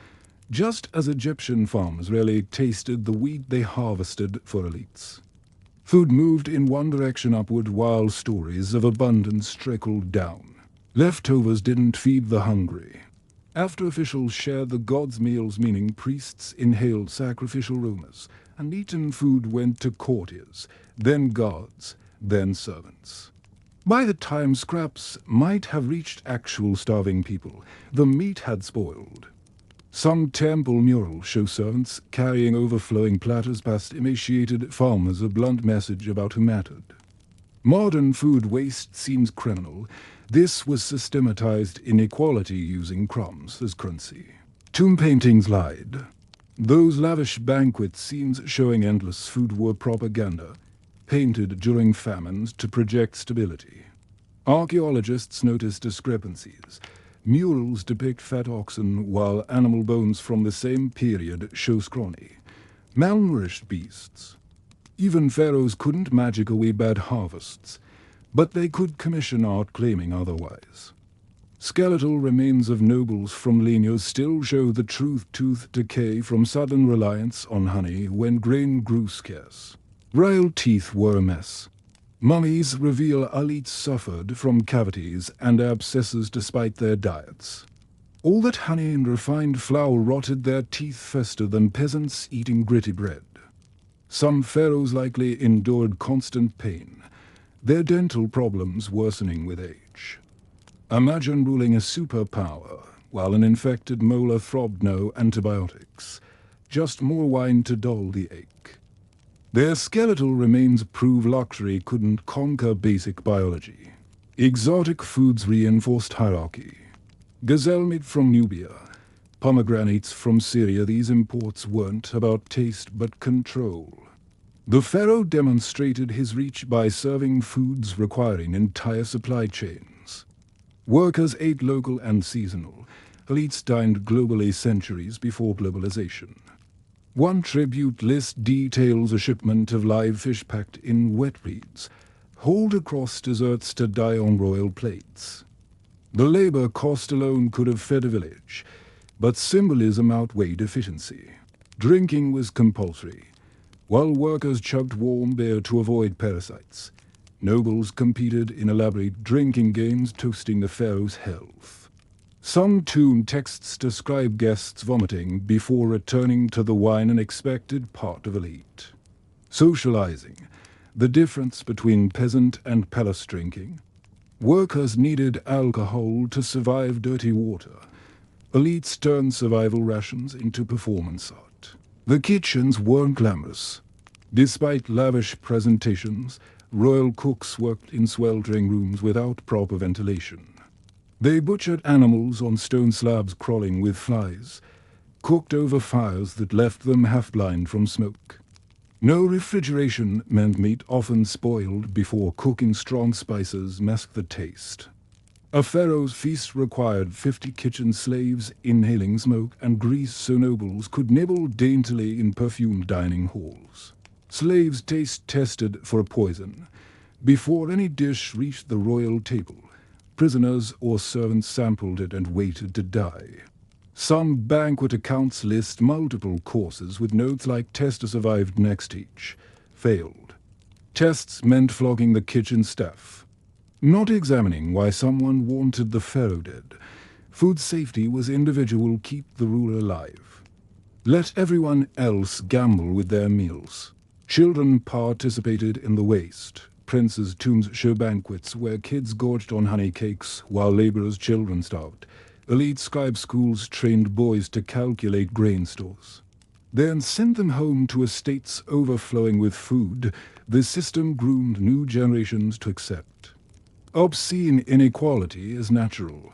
just as Egyptian farmers rarely tasted the wheat they harvested for elites. Food moved in one direction upward while stories of abundance trickled down. Leftovers didn't feed the hungry. After officials shared the gods' meals, meaning priests inhaled sacrificial aromas, and eaten food went to courtiers, then guards, then servants. By the time scraps might have reached actual starving people, the meat had spoiled. Some temple murals show servants carrying overflowing platters past emaciated farmers, a blunt message about who mattered. Modern food waste seems criminal. This was systematized inequality using crumbs as currency. Tomb paintings lied. Those lavish banquet scenes showing endless food were propaganda, painted during famines to project stability. Archaeologists noticed discrepancies. Murals depict fat oxen, while animal bones from the same period show scrawny, malnourished beasts. Even pharaohs couldn't magic away bad harvests, but they could commission art claiming otherwise. Skeletal remains of nobles from Lemnos still show the tooth decay from sudden reliance on honey when grain grew scarce. Royal teeth were a mess. Mummies reveal elites suffered from cavities and abscesses despite their diets. All that honey and refined flour rotted their teeth faster than peasants eating gritty bread. Some pharaohs likely endured constant pain, their dental problems worsening with age. Imagine ruling a superpower while an infected molar throbbed. No antibiotics, just more wine to dull the ache. Their skeletal remains prove luxury couldn't conquer basic biology. Exotic foods reinforced hierarchy. Gazelle meat from Nubia, pomegranates from Syria. These imports weren't about taste but control. The pharaoh demonstrated his reach by serving foods requiring entire supply chains. Workers ate local and seasonal. Elites dined globally centuries before globalization. One tribute list details a shipment of live fish packed in wet reeds, hauled across deserts to die on royal plates. The labor cost alone could have fed a village, but symbolism outweighed efficiency. Drinking was compulsory, while workers chugged warm beer to avoid parasites. Nobles competed in elaborate drinking games, toasting the pharaoh's health. Some tomb texts describe guests vomiting before returning to the wine, an expected part of elite. Socializing, the difference between peasant and palace drinking. Workers needed alcohol to survive dirty water. Elites turned survival rations into performance art. The kitchens weren't glamorous. Despite lavish presentations, royal cooks worked in sweltering rooms without proper ventilation. They butchered animals on stone slabs crawling with flies, cooked over fires that left them half-blind from smoke. No refrigeration meant meat often spoiled before cooking. Strong spices masked the taste. A pharaoh's feast required 50 kitchen slaves inhaling smoke and grease so nobles could nibble daintily in perfumed dining halls. Slaves taste tested for poison. Before any dish reached the royal table, prisoners or servants sampled it and waited to die. Some banquet accounts list multiple courses with notes like test survived next each, failed. Tests meant flogging the kitchen staff. not examining why someone wanted the pharaoh dead. Food safety was individual, keep the ruler alive. Let everyone else gamble with their meals. Children participated in the waste. Princes' tombs show banquets where kids gorged on honey cakes while laborers' children starved. Elite scribe schools trained boys to calculate grain stores. Then sent them home to estates overflowing with food the system groomed new generations to accept. Obscene inequality is natural.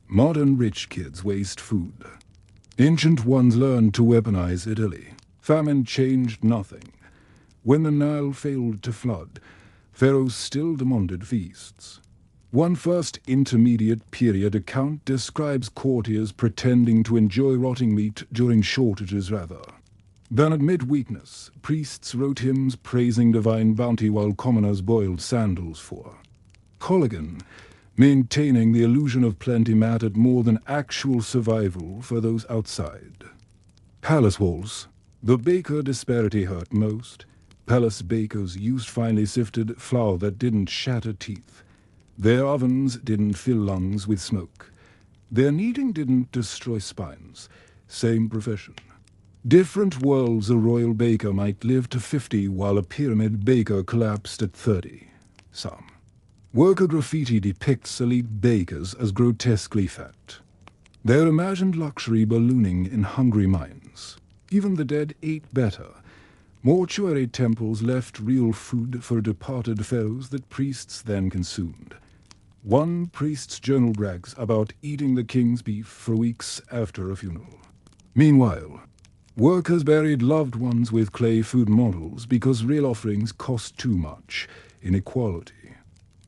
Modern rich kids waste food. Ancient ones learned to weaponize Italy. Famine changed nothing. When the Nile failed to flood, pharaohs still demanded feasts. One first intermediate period account describes courtiers pretending to enjoy rotting meat during shortages rather than admit weakness. Priests wrote hymns praising divine bounty while commoners boiled sandals for. Colligan, maintaining the illusion of plenty mattered more than actual survival for those outside. Palace walls. The baker disparity hurt most. Palace bakers used finely sifted flour that didn't shatter teeth. Their ovens didn't fill lungs with smoke. Their kneading didn't destroy spines. Same profession. Different worlds. A royal baker might live to 50 while a pyramid baker collapsed at 30. Some. Worker graffiti depicts elite bakers as grotesquely fat. Their imagined luxury ballooning in hungry minds. Even the dead ate better. Mortuary temples left real food for departed pharaohs that priests then consumed. One priest's journal brags about eating the king's beef for weeks after a funeral. Meanwhile, workers buried loved ones with clay food models because real offerings cost too much. Inequality.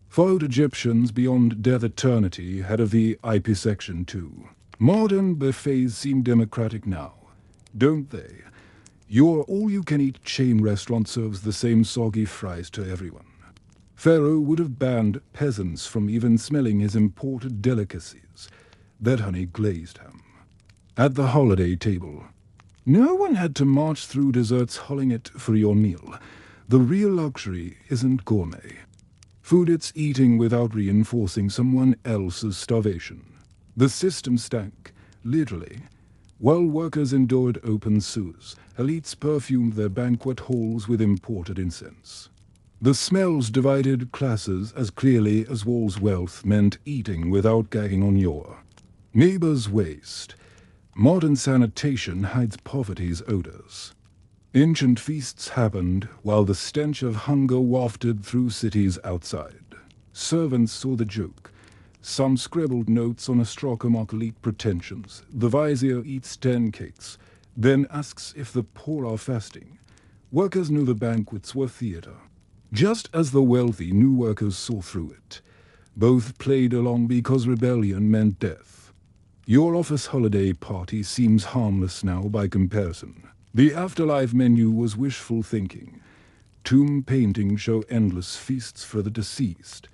Followed Egyptians beyond death eternity had a VIP section too. Modern buffets seem democratic now, don't they? Your all-you-can-eat chain restaurant serves the same soggy fries to everyone. Pharaoh would have banned peasants from even smelling his imported delicacies. That honey glazed ham. At the holiday table, no one had to march through desserts hauling it for your meal. The real luxury isn't gourmet. Food it's eating without reinforcing someone else's starvation. The system stank, literally. While workers endured open sewers, elites perfumed their banquet halls with imported incense. The smells divided classes as clearly as walls' wealth meant eating without gagging on your neighbor's waste. Modern sanitation hides poverty's odors. Ancient feasts happened while the stench of hunger wafted through cities outside. Servants saw the joke. Some scribbled notes on a straw to mock elite pretensions. The vizier eats 10 cakes, then asks if the poor are fasting. Workers knew the banquets were theater, just as the wealthy knew workers saw through it. Both played along because rebellion meant death. Your office holiday party seems harmless now by comparison. The afterlife menu was wishful thinking. Tomb paintings show endless feasts for the deceased.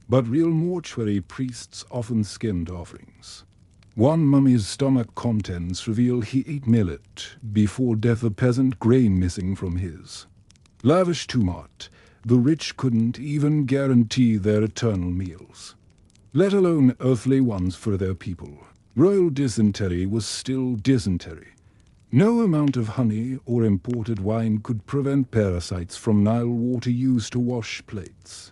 But real mortuary priests often skinned offerings. One mummy's stomach contents reveal he ate millet, before death a peasant grain missing from his. Lavish tumult, the rich couldn't even guarantee their eternal meals, let alone earthly ones for their people. Royal dysentery was still dysentery. No amount of honey or imported wine could prevent parasites from Nile water used to wash plates.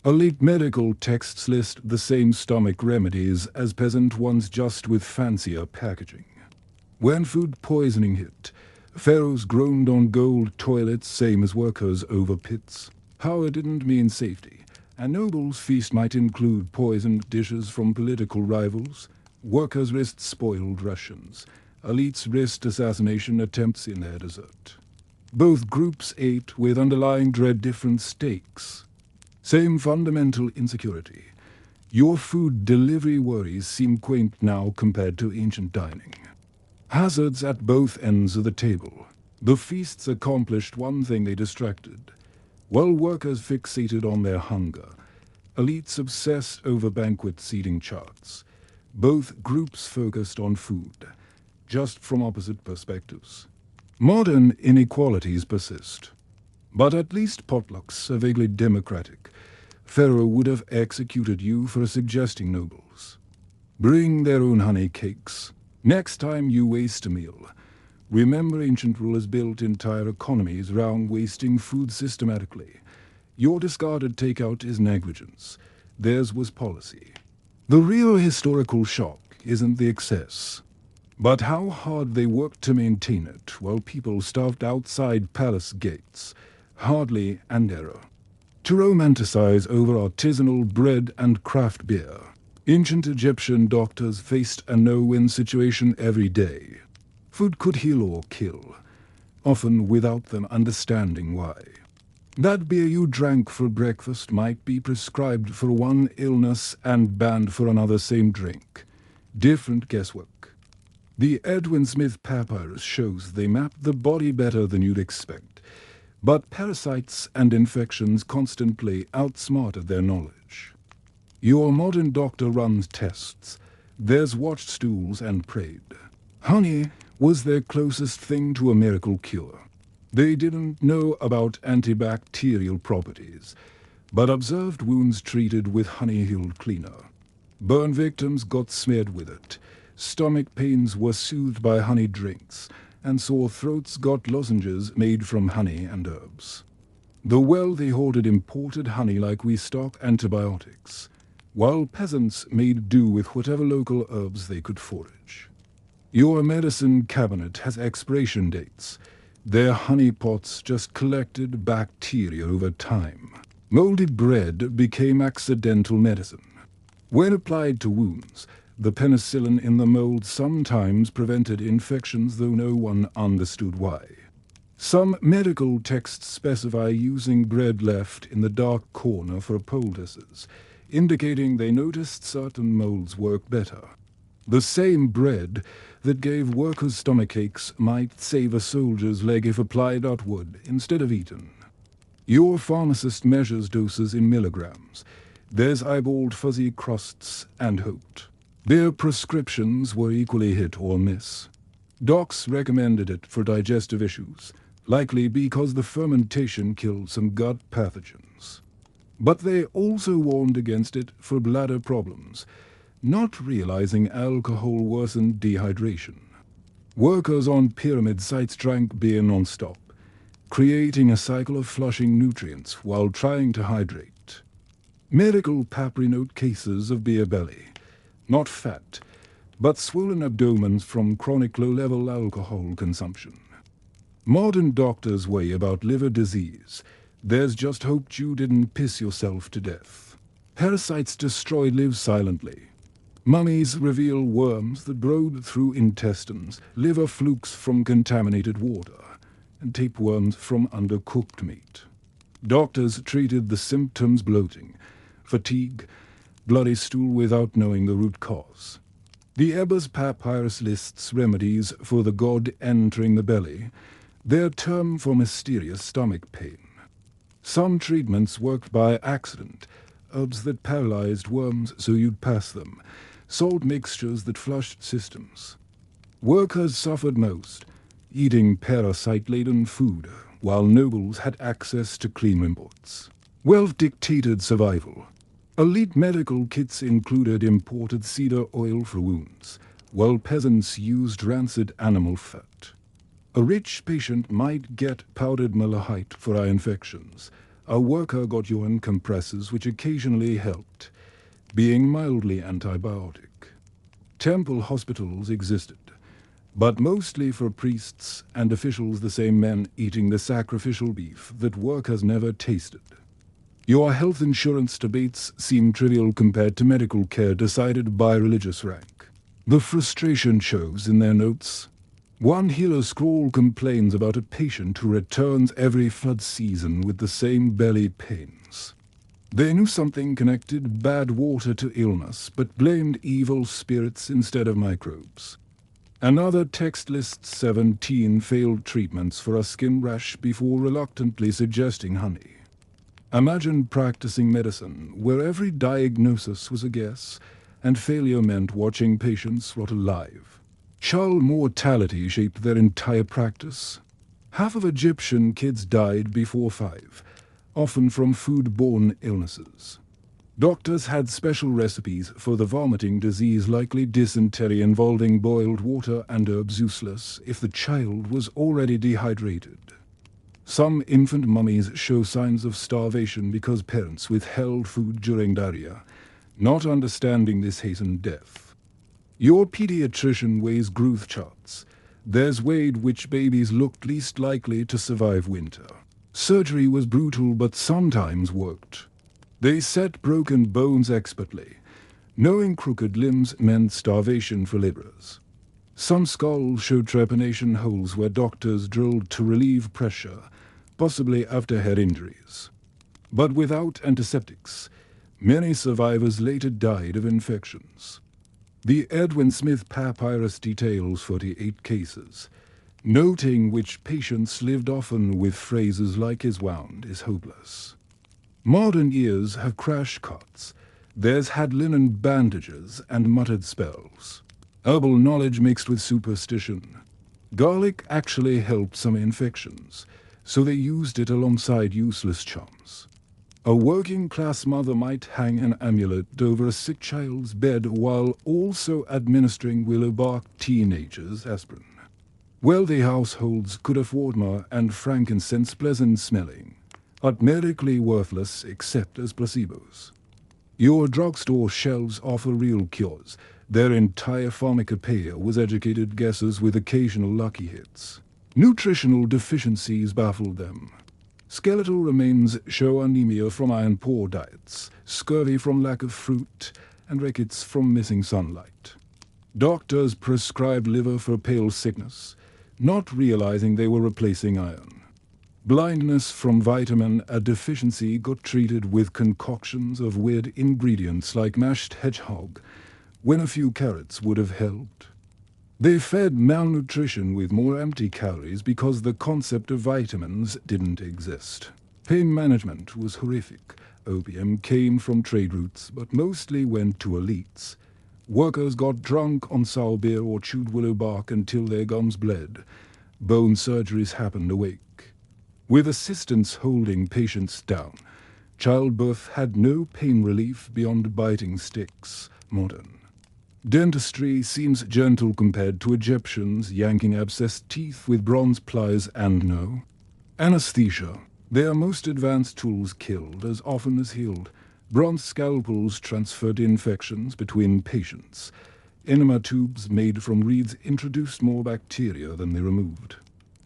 Elite medical texts list the same stomach remedies as peasant ones, just with fancier packaging. When food poisoning hit, pharaohs groaned on gold toilets, same as workers over pits. Power didn't mean safety. A noble's feast might include poisoned dishes from political rivals. Workers risked spoiled rations. Elites risked assassination attempts in their dessert. Both groups ate with underlying dread different stakes. Same fundamental insecurity. Your food delivery worries seem quaint now compared to ancient dining. Hazards at both ends of the table. The feasts accomplished one thing, they distracted. While workers fixated on their hunger, elites obsessed over banquet seating charts. Both groups focused on food, just from opposite perspectives. Modern inequalities persist. But at least potlucks are vaguely democratic. Pharaoh would have executed you for suggesting nobles. Bring their own honey cakes. Next time you waste a meal, remember ancient rulers built entire economies around wasting food systematically. Your discarded takeout is negligence. Theirs was policy. The real historical shock isn't the excess, but how hard they worked to maintain it while people starved outside palace gates. Hardly an error. To romanticize over artisanal bread and craft beer, ancient Egyptian doctors faced a no-win situation every day. Food could heal or kill, often without them understanding why. That beer you drank for breakfast might be prescribed for one illness and banned for another same drink. Different guesswork. The Edwin Smith Papyrus shows they mapped the body better than you'd expect, but parasites and infections constantly outsmarted their knowledge. Your modern doctor runs tests. Theirs watched stools and prayed. Honey was their closest thing to a miracle cure. They didn't know about antibacterial properties, but observed wounds treated with honey healed cleaner. Burn victims got smeared with it. Stomach pains were soothed by honey drinks, and sore throats got lozenges made from honey and herbs. The wealthy hoarded imported honey like we stock antibiotics, while peasants made do with whatever local herbs they could forage. Your medicine cabinet has expiration dates. Their honey pots just collected bacteria over time. Molded bread became accidental medicine. When applied to wounds, the penicillin in the mold sometimes prevented infections, though no one understood why. Some medical texts specify using bread left in the dark corner for poultices, indicating they noticed certain molds work better. The same bread that gave workers stomachaches might save a soldier's leg if applied outward instead of eaten. Your pharmacist measures doses in milligrams. Theirs eyeballed fuzzy crusts and hoped. Their prescriptions were equally hit or miss. Docs recommended it for digestive issues, likely because the fermentation killed some gut pathogens. But they also warned against it for bladder problems, not realizing alcohol worsened dehydration. Workers on pyramid sites drank beer non-stop, creating a cycle of flushing nutrients while trying to hydrate. Medical papyri note cases of beer belly, not fat, but swollen abdomens from chronic low-level alcohol consumption. Modern doctors worry about liver disease. There's just hoped you didn't piss yourself to death. Parasites destroy live silently. Mummies reveal worms that burrowed through intestines, liver flukes from contaminated water, and tapeworms from undercooked meat. Doctors treated the symptoms: bloating, fatigue, bloody stool, without knowing the root cause. The Ebers Papyrus lists remedies for the god entering the belly, their term for mysterious stomach pain. Some treatments worked by accident, herbs that paralyzed worms so you'd pass them, salt mixtures that flushed systems. Workers suffered most, eating parasite-laden food, while nobles had access to clean imports. Wealth dictated survival. Elite medical kits included imported cedar oil for wounds, while peasants used rancid animal fat. A rich patient might get powdered malahite for eye infections. A worker got urine compresses, which occasionally helped, being mildly antibiotic. Temple hospitals existed, but mostly for priests and officials, the same men eating the sacrificial beef that workers never tasted. Your health insurance debates seem trivial compared to medical care decided by religious rank. The frustration shows in their notes. One healer scroll complains about a patient who returns every flood season with the same belly pains. They knew something connected bad water to illness, but blamed evil spirits instead of microbes. Another text lists 17 failed treatments for a skin rash before reluctantly suggesting honey. Imagine practicing medicine where every diagnosis was a guess, and failure meant watching patients rot alive. Child mortality shaped their entire practice. Half of Egyptian kids died before 5, often from food-borne illnesses. Doctors had special recipes for the vomiting disease likely dysentery involving boiled water and herbs useless if the child was already dehydrated. Some infant mummies show signs of starvation because parents withheld food during diarrhea. Not understanding this hastened death. Your pediatrician weighs growth charts. There's weighed which babies looked least likely to survive winter. Surgery was brutal but sometimes worked. They set broken bones expertly. Knowing crooked limbs meant starvation for laborers. Some skulls showed trepanation holes where doctors drilled to relieve pressure, possibly after head injuries. But without antiseptics, many survivors later died of infections. The Edwin Smith Papyrus details 48 cases, noting which patients lived often with phrases like "is wound" is hopeless. Modern ears have crash cuts. Theirs had linen bandages and muttered spells. Herbal knowledge mixed with superstition. Garlic actually helped some infections, so they used it alongside useless charms. A working-class mother might hang an amulet over a sick child's bed while also administering willow bark teenagers aspirin. Wealthy households could afford myrrh and frankincense pleasant-smelling, but medically worthless except as placebos. Your drugstore shelves offer real cures. Their entire pharmacopoeia was educated guesses with occasional lucky hits. Nutritional deficiencies baffled them. Skeletal remains show anemia from iron-poor diets, scurvy from lack of fruit, and rickets from missing sunlight. Doctors prescribed liver for pale sickness, not realizing they were replacing iron. Blindness from vitamin A deficiency got treated with concoctions of weird ingredients like mashed hedgehog, when a few carrots would have helped. They fed malnutrition with more empty calories because the concept of vitamins didn't exist. Pain management was horrific. Opium came from trade routes, but mostly went to elites. Workers got drunk on sour beer or chewed willow bark until their gums bled. Bone surgeries happened awake. With assistants holding patients down, childbirth had no pain relief beyond biting sticks. Modern dentistry seems gentle compared to Egyptians yanking abscessed teeth with bronze pliers and no anesthesia. Their most advanced tools killed as often as healed. Bronze scalpels transferred infections between patients. Enema tubes made from reeds introduced more bacteria than they removed.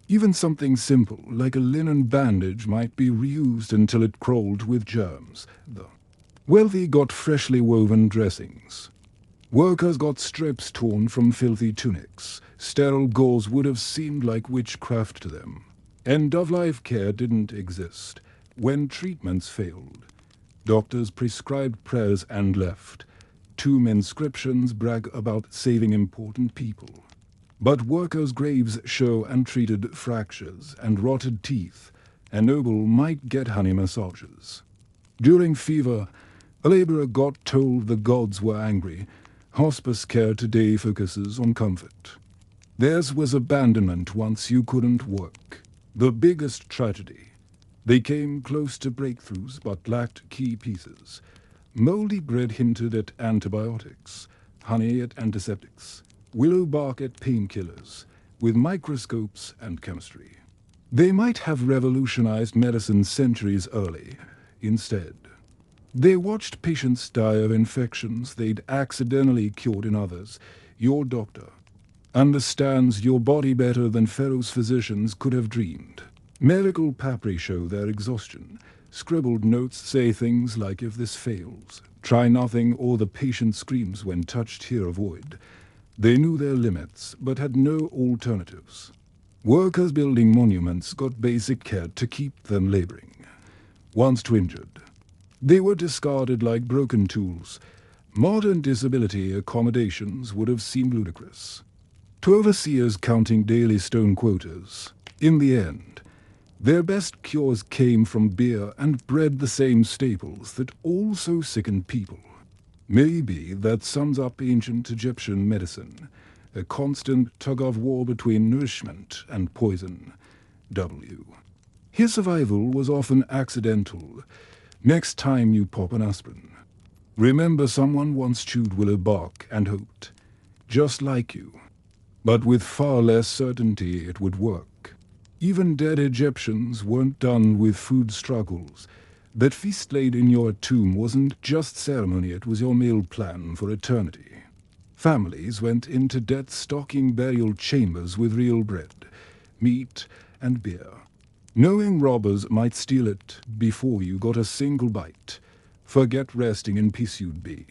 Even something simple, like a linen bandage, might be reused until it crawled with germs. The wealthy got freshly woven dressings. Workers got strips torn from filthy tunics. Sterile gauze would have seemed like witchcraft to them. End-of-life care didn't exist. When treatments failed, doctors prescribed prayers and left. Tomb inscriptions brag about saving important people. But workers' graves show untreated fractures and rotted teeth. A noble might get honey massages. During fever, a laborer got told the gods were angry. Hospice care today focuses on comfort. Theirs was abandonment once you couldn't work. The biggest tragedy. They came close to breakthroughs but lacked key pieces. Moldy bread hinted at antibiotics, honey at antiseptics, willow bark at painkillers, with microscopes and chemistry. They might have revolutionized medicine centuries early. Instead, they watched patients die of infections they'd accidentally cured in others. Your doctor understands your body better than Pharaoh's physicians could have dreamed. Medical papyri show their exhaustion. Scribbled notes say things like, if this fails, try nothing, or the patient screams when touched, here avoid. They knew their limits, but had no alternatives. Workers building monuments got basic care to keep them laboring. Once too injured, they were discarded like broken tools. Modern disability accommodations would have seemed ludicrous to overseers counting daily stone quotas. In the end, their best cures came from beer and bred the same staples that also sickened people. Maybe that sums up ancient Egyptian medicine, a constant tug-of-war between nourishment and poison. W. His survival was often accidental. Next time you pop an aspirin, Remember, someone once chewed willow bark and hoped, just like you, but with far less certainty it would work. Even dead Egyptians weren't done with food struggles. That feast laid in your tomb wasn't just ceremony, it was your meal plan for eternity. Families went into death stocking burial chambers with real bread, meat, and beer, knowing robbers might steal it before you got a single bite. Forget resting in peace you'd be,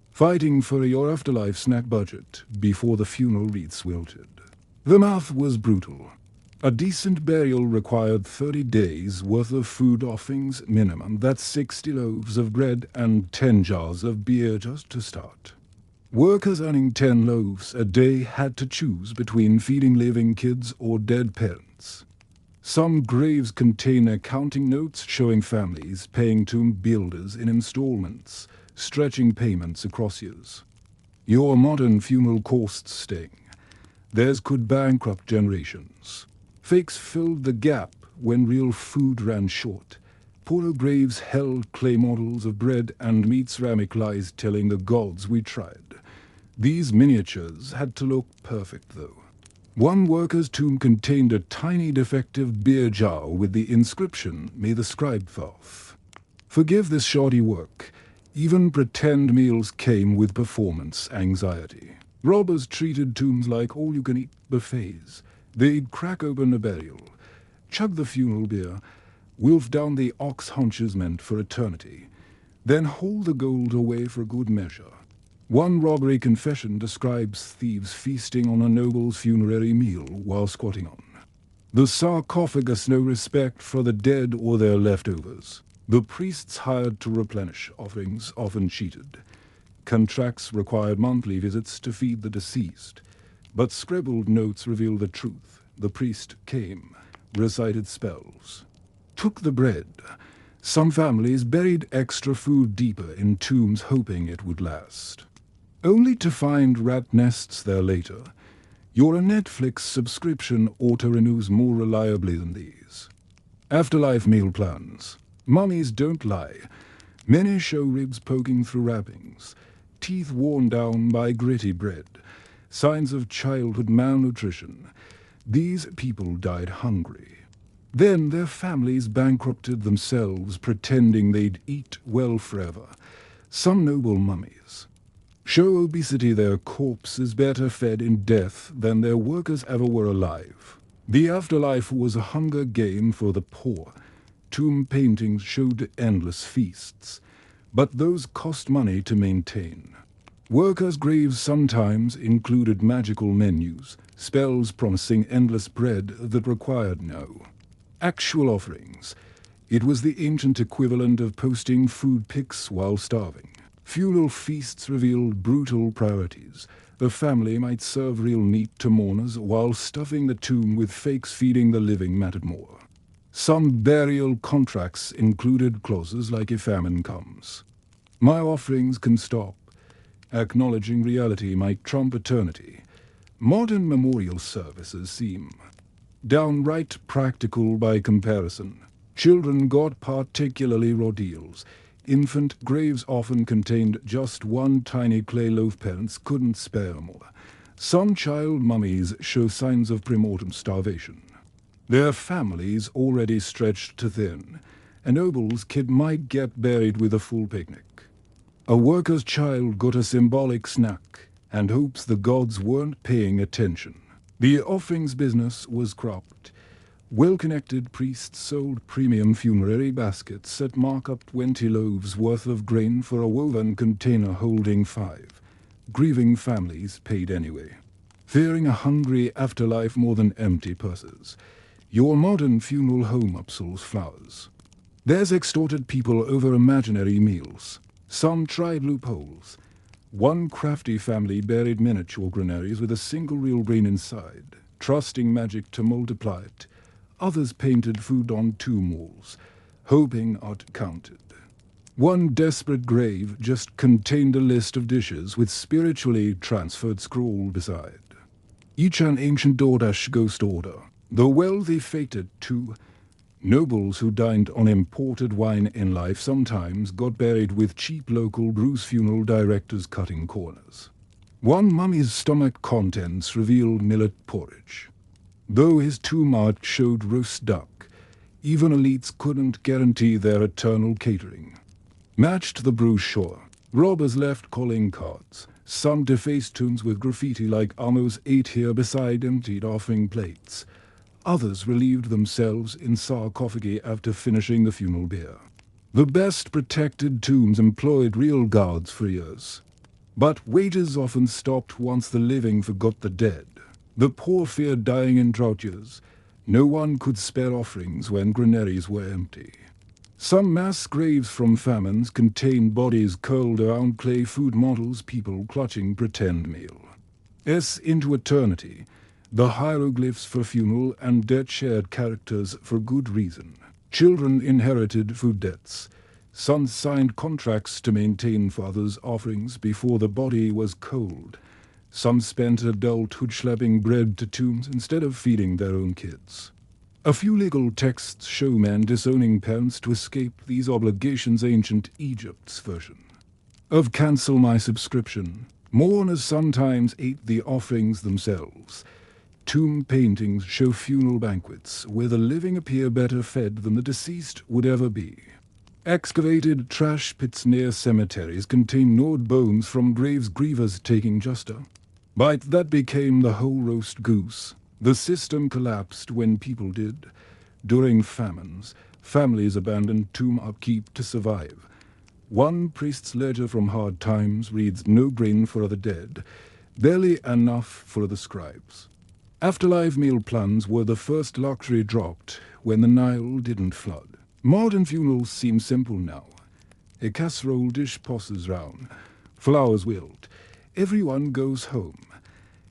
fighting for your afterlife snack budget before the funeral wreaths wilted. The math was brutal. A decent burial required 30 days worth of food offerings minimum. That's 60 loaves of bread and 10 jars of beer just to start. Workers earning 10 loaves a day had to choose between feeding living kids or dead parents. Some graves contain accounting notes showing families paying tomb builders in installments, stretching payments across years. Your modern funeral costs sting. Theirs could bankrupt generations. Fakes filled the gap when real food ran short. Poorer graves held clay models of bread and meat, ceramic lies telling the gods we tried. These miniatures had to look perfect, though. One worker's tomb contained a tiny defective beer jar with the inscription, "May the scribe forth." Forgive this shoddy work. Even pretend meals came with performance anxiety. Robbers treated tombs like all-you-can-eat buffets. They'd crack open a burial, chug the funeral beer, wolf down the ox haunches meant for eternity, then haul the gold away for good measure. One robbery confession describes thieves feasting on a noble's funerary meal while squatting on the sarcophagus. No respect for the dead or their leftovers. The priests hired to replenish offerings often cheated. Contracts required monthly visits to feed the deceased. But scribbled notes reveal the truth. The priest came, recited spells, took the bread. Some families buried extra food deeper in tombs hoping it would last, only to find rat nests there later. Your Netflix subscription auto-renews more reliably than these. Afterlife meal plans. Mummies don't lie. Many show ribs poking through wrappings, teeth worn down by gritty bread, signs of childhood malnutrition. These people died hungry. Then their families bankrupted themselves, pretending they'd eat well forever. Some noble mummies show obesity. Their corpse is better fed in death than their workers ever were alive. The afterlife was a hunger game for the poor. Tomb paintings showed endless feasts, but those cost money to maintain. Workers' graves sometimes included magical menus, spells promising endless bread that required no actual offerings. It was the ancient equivalent of posting food pics while starving. Funeral feasts revealed brutal priorities. The family might serve real meat to mourners while stuffing the tomb with fakes feeding the living mattered more. Some burial contracts included clauses like "if famine comes, my offerings can stop." Acknowledging reality might trump eternity. Modern memorial services seem downright practical by comparison. Children got particularly raw deals. Infant graves often contained just one tiny clay loaf. Parents couldn't spare more. Some child mummies show signs of premortem starvation. Their families already stretched too thin. A noble's kid might get buried with a full picnic. A worker's child got a symbolic snack and hopes the gods weren't paying attention. The offerings business was corrupt. Well-connected priests sold premium funerary baskets that mark up 20 loaves worth of grain for a woven container holding 5. Grieving families paid anyway, fearing a hungry afterlife more than empty purses. Your modern funeral home upsells flowers. Theirs extorted people over imaginary meals. Some tried loopholes. One crafty family buried miniature granaries with a single real grain inside, trusting magic to multiply it. Others painted food on tomb walls, hoping art counted. One desperate grave just contained a list of dishes with spiritually transferred scroll beside. Each an ancient DoorDash ghost order. The wealthy faked it too. Nobles who dined on imported wine in life sometimes got buried with cheap local Bruce funeral directors cutting corners. One mummy's stomach contents revealed millet porridge. Though his tomb art showed roast duck, even elites couldn't guarantee their eternal catering. Matched the brochure, robbers left calling cards. Some defaced tombs with graffiti like "Amos ate here" beside emptied offering plates. Others relieved themselves in sarcophagi after finishing the funeral beer. The best protected tombs employed real guards for years. But wages often stopped once the living forgot the dead. The poor feared dying in drought years. No one could spare offerings when granaries were empty. Some mass graves from famines contained bodies curled around clay food models, people clutching pretend meal. Into eternity, the hieroglyphs for funeral and death shared characters for good reason. Children inherited food debts. Sons signed contracts to maintain fathers' offerings before the body was cold. Some spent adulthood schlepping bread to tombs instead of feeding their own kids. A few legal texts show men disowning parents to escape these obligations. Ancient Egypt's version of "cancel my subscription." Mourners sometimes ate the offerings themselves. Tomb paintings show funeral banquets where the living appear better fed than the deceased would ever be. Excavated trash pits near cemeteries contain gnawed bones from graves grievers taking juster. Bite that became the whole roast goose. The system collapsed when people did. During famines, families abandoned tomb upkeep to survive. One priest's ledger from hard times reads, "No grain for the dead, barely enough for the scribes." Afterlife meal plans were the first luxury dropped when the Nile didn't flood. Modern funerals seem simple now. A casserole dish passes round, flowers wilt, everyone goes home.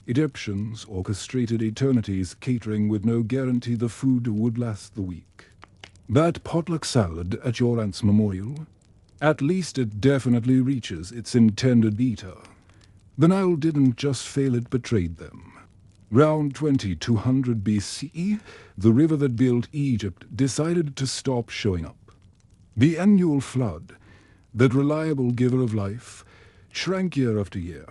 Egyptians orchestrated eternities, catering with no guarantee the food would last the week. That potluck salad at your aunt's memorial? At least it definitely reaches its intended beta. The Nile didn't just fail, it betrayed them. Round 2200 BCE, the river that built Egypt decided to stop showing up. The annual flood, that reliable giver of life, shrank year after year.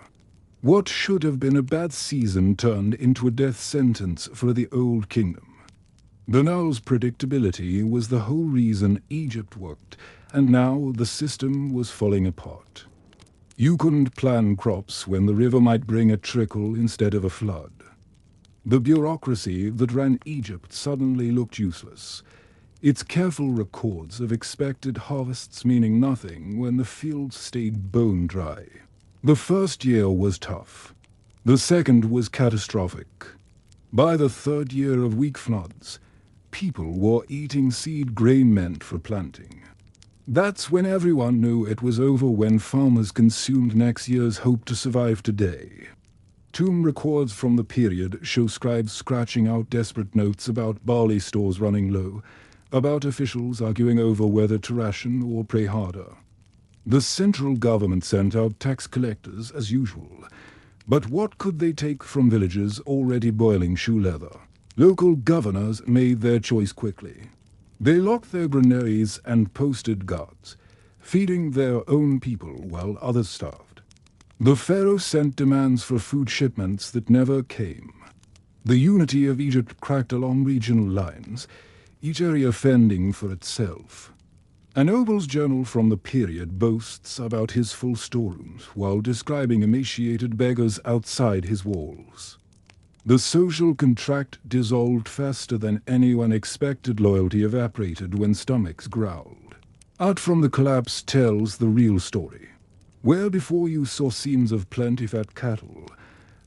What should have been a bad season turned into a death sentence for the Old Kingdom. The Nile's predictability was the whole reason Egypt worked, and now the system was falling apart. You couldn't plan crops when the river might bring a trickle instead of a flood. The bureaucracy that ran Egypt suddenly looked useless, its careful records of expected harvests meaning nothing when the fields stayed bone dry. The first year was tough. The second was catastrophic. By the third year of weak floods, people were eating seed grain meant for planting. That's when everyone knew it was over, when farmers consumed next year's hope to survive today. Tomb records from the period show scribes scratching out desperate notes about barley stores running low, about officials arguing over whether to ration or pray harder. The central government sent out tax collectors as usual, but what could they take from villages already boiling shoe leather? Local governors made their choice quickly. They locked their granaries and posted guards, feeding their own people while others starved. The pharaoh sent demands for food shipments that never came. The unity of Egypt cracked along regional lines, each area fending for itself. A noble's journal from the period boasts about his full storerooms while describing emaciated beggars outside his walls. The social contract dissolved faster than anyone expected. Loyalty evaporated when stomachs growled. Art from the collapse tells the real story. Where before you saw scenes of plenty fat cattle,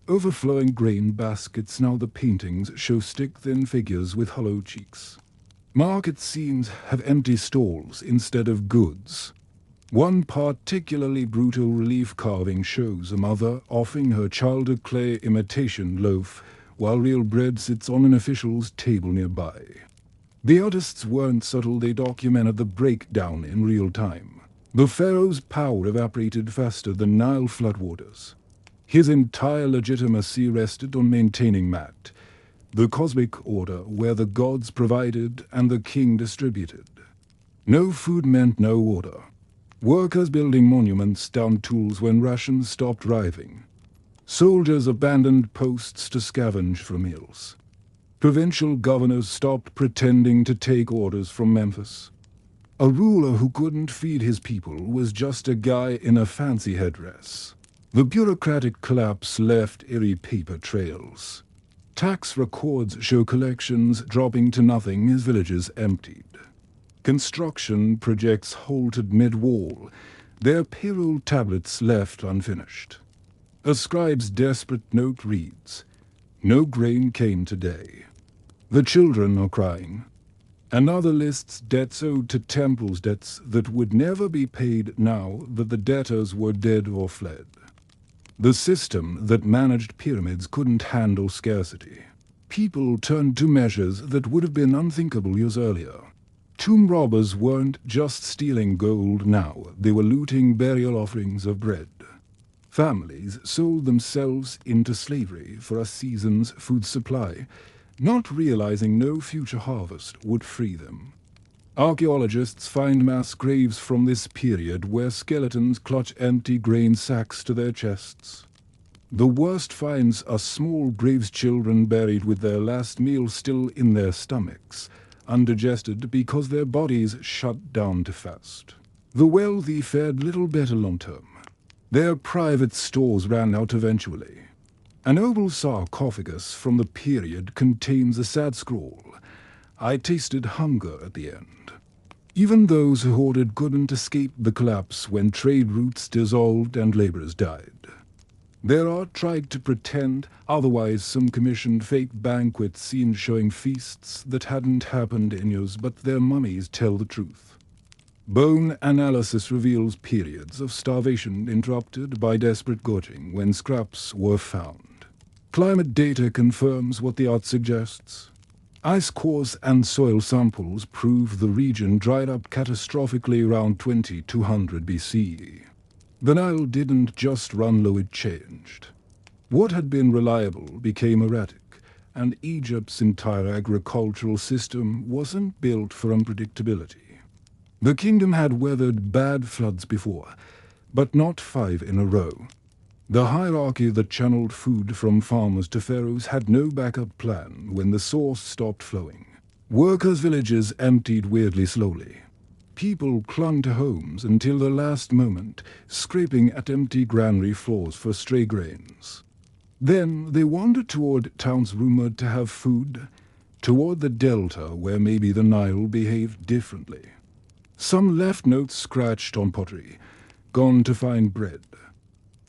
overflowing grain baskets, now the paintings show stick-thin figures with hollow cheeks. Market scenes have empty stalls instead of goods. One particularly brutal relief carving shows a mother offering her child a clay imitation loaf while real bread sits on an official's table nearby. The artists weren't subtle, they documented the breakdown in real time. The pharaoh's power evaporated faster than Nile floodwaters. His entire legitimacy rested on maintaining Mat, The cosmic order where the gods provided and the king distributed. No food meant no order. Workers building monuments downed tools when rations stopped arriving. Soldiers abandoned posts to scavenge for meals. Provincial governors stopped pretending to take orders from Memphis. A ruler who couldn't feed his people was just a guy in a fancy headdress. The bureaucratic collapse left eerie paper trails. Tax records show collections dropping to nothing as villages emptied. Construction projects halted mid-wall, their payroll tablets left unfinished. A scribe's desperate note reads, "No grain came today. The children are crying." Another lists debts owed to temples, debts that would never be paid now that the debtors were dead or fled. The system that managed pyramids couldn't handle scarcity. People turned to measures that would have been unthinkable years earlier. Tomb robbers weren't just stealing gold now, they were looting burial offerings of bread. Families sold themselves into slavery for a season's food supply, not realizing no future harvest would free them. Archaeologists find mass graves from this period where skeletons clutch empty grain sacks to their chests. The worst finds are small graves, children buried with their last meal still in their stomachs, undigested because their bodies shut down to fast. The wealthy fared little better long term. Their private stores ran out eventually. An oval sarcophagus from the period contains a sad scroll, "I tasted hunger at the end." Even those who hoarded couldn't escape the collapse when trade routes dissolved and laborers died. Their art tried to pretend, otherwise some commissioned fake banquet scenes showing feasts that hadn't happened in years, but their mummies tell the truth. Bone analysis reveals periods of starvation interrupted by desperate gorging when scraps were found. Climate data confirms what the art suggests. Ice cores and soil samples prove the region dried up catastrophically around 2200 BCE. The Nile didn't just run low, it changed. What had been reliable became erratic, and Egypt's entire agricultural system wasn't built for unpredictability. The kingdom had weathered bad floods before, but not 5 in a row. The hierarchy that channeled food from farmers to pharaohs had no backup plan when the source stopped flowing. Workers' villages emptied weirdly slowly. People clung to homes until the last moment, scraping at empty granary floors for stray grains. Then they wandered toward towns rumored to have food, toward the delta where maybe the Nile behaved differently. Some left notes scratched on pottery, gone to find bread.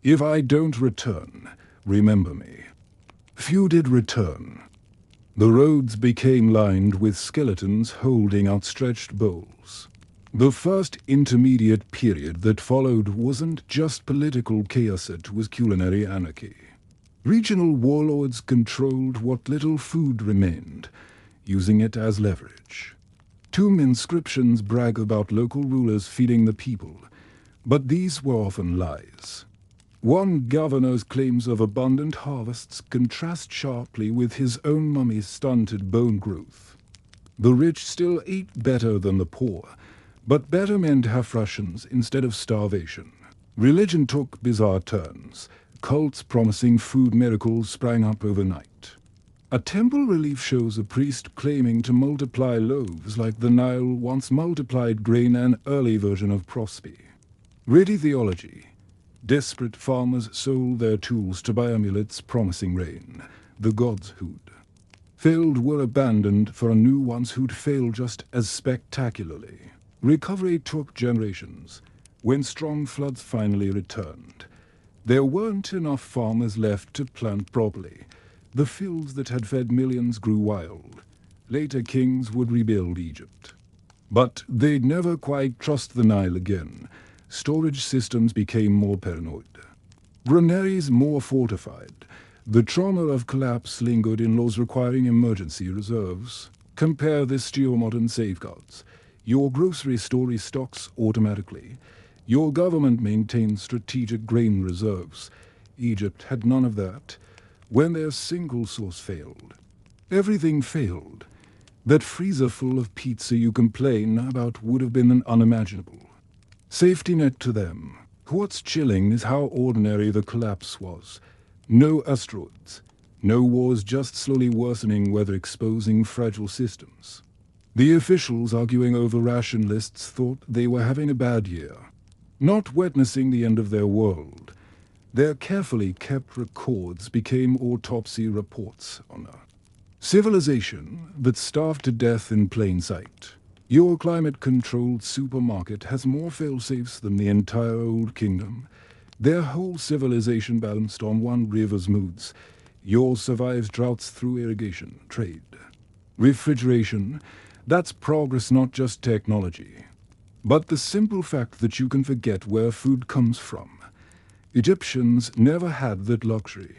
"If I don't return, remember me." Few did return. The roads became lined with skeletons holding outstretched bowls. The first intermediate period that followed wasn't just political chaos, it was culinary anarchy. Regional warlords controlled what little food remained, using it as leverage. Tomb inscriptions brag about local rulers feeding the people, but these were often lies. One governor's claims of abundant harvests contrast sharply with his own mummy's stunted bone growth. The rich still ate better than the poor, but better meant half rations instead of starvation. Religion took bizarre turns. Cults promising food miracles sprang up overnight. A temple relief shows a priest claiming to multiply loaves like the Nile once multiplied grain, an early version of Prosby. Ready theology. Desperate farmers sold their tools to buy amulets promising rain, the gods who'd. Failed were abandoned for a new ones who'd failed just as spectacularly. Recovery took generations. When strong floods finally returned, there weren't enough farmers left to plant properly. The fields that had fed millions grew wild. Later kings would rebuild Egypt. But they'd never quite trust the Nile again. Storage systems became more paranoid. Granaries more fortified. The trauma of collapse lingered in laws requiring emergency reserves. Compare this to your modern safeguards. Your grocery store restocks automatically. Your government maintains strategic grain reserves. Egypt had none of that. When their single source failed, Everything failed. That freezer full of pizza you complain about would have been unimaginable. Safety net to them. What's chilling is how ordinary the collapse was. No asteroids. No wars, just slowly worsening weather exposing fragile systems. The officials arguing over ration lists thought they were having a bad year, not witnessing the end of their world. Their carefully kept records became autopsy reports on a civilization that starved to death in plain sight. Your climate-controlled supermarket has more fail-safes than the entire Old Kingdom. Their whole civilization balanced on one river's moods. Yours survives droughts through irrigation, trade, refrigeration. That's progress, not just technology, but the simple fact that you can forget where food comes from. Egyptians never had that luxury.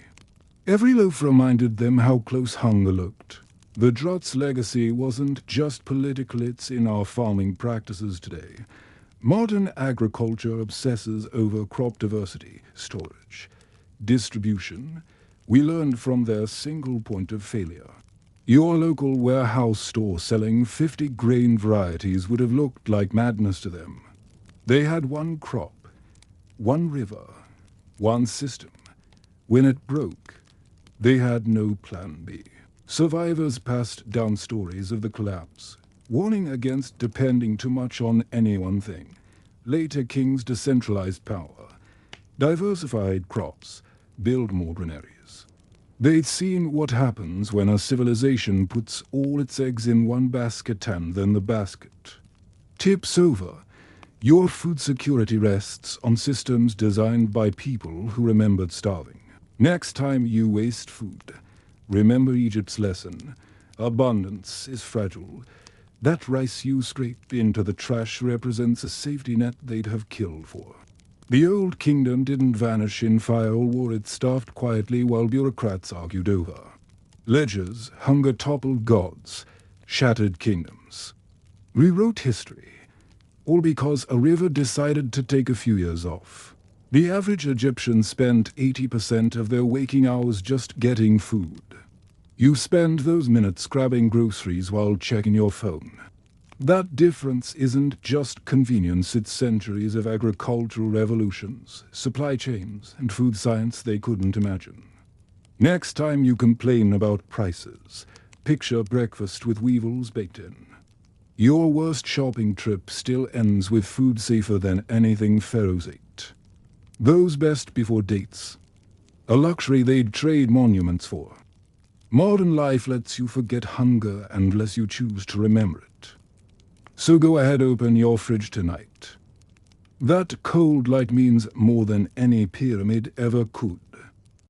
Every loaf reminded them how close hunger looked. The drought's legacy wasn't just political, it's in our farming practices today. Modern agriculture obsesses over crop diversity, storage, distribution. We learned from their single point of failure. Your local warehouse store selling 50 grain varieties would have looked like madness to them. They had one crop, one river, one system. When it broke, they had no plan B. Survivors passed down stories of the collapse, warning against depending too much on any one thing. Later kings decentralized power, diversified crops, built more granaries. They'd seen what happens when a civilization puts all its eggs in one basket and then the basket tips over. Your food security rests on systems designed by people who remembered starving. Next time you waste food, remember Egypt's lesson. Abundance is fragile. That rice you scrape into the trash represents a safety net they'd have killed for. The Old Kingdom didn't vanish in fire or war, it starved quietly while bureaucrats argued over ledgers. Hunger toppled gods, shattered kingdoms, rewrote history, all because a river decided to take a few years off. The average Egyptian spent 80% of their waking hours just getting food. You spend those minutes grabbing groceries while checking your phone. That difference isn't just convenience, it's centuries of agricultural revolutions, supply chains, and food science they couldn't imagine. Next time you complain about prices, picture breakfast with weevils baked in. Your worst shopping trip still ends with food safer than anything pharaohs ate. Those best before dates, a luxury they'd trade monuments for. Modern life lets you forget hunger unless you choose to remember it. So go ahead, open your fridge tonight. That cold light means more than any pyramid ever could.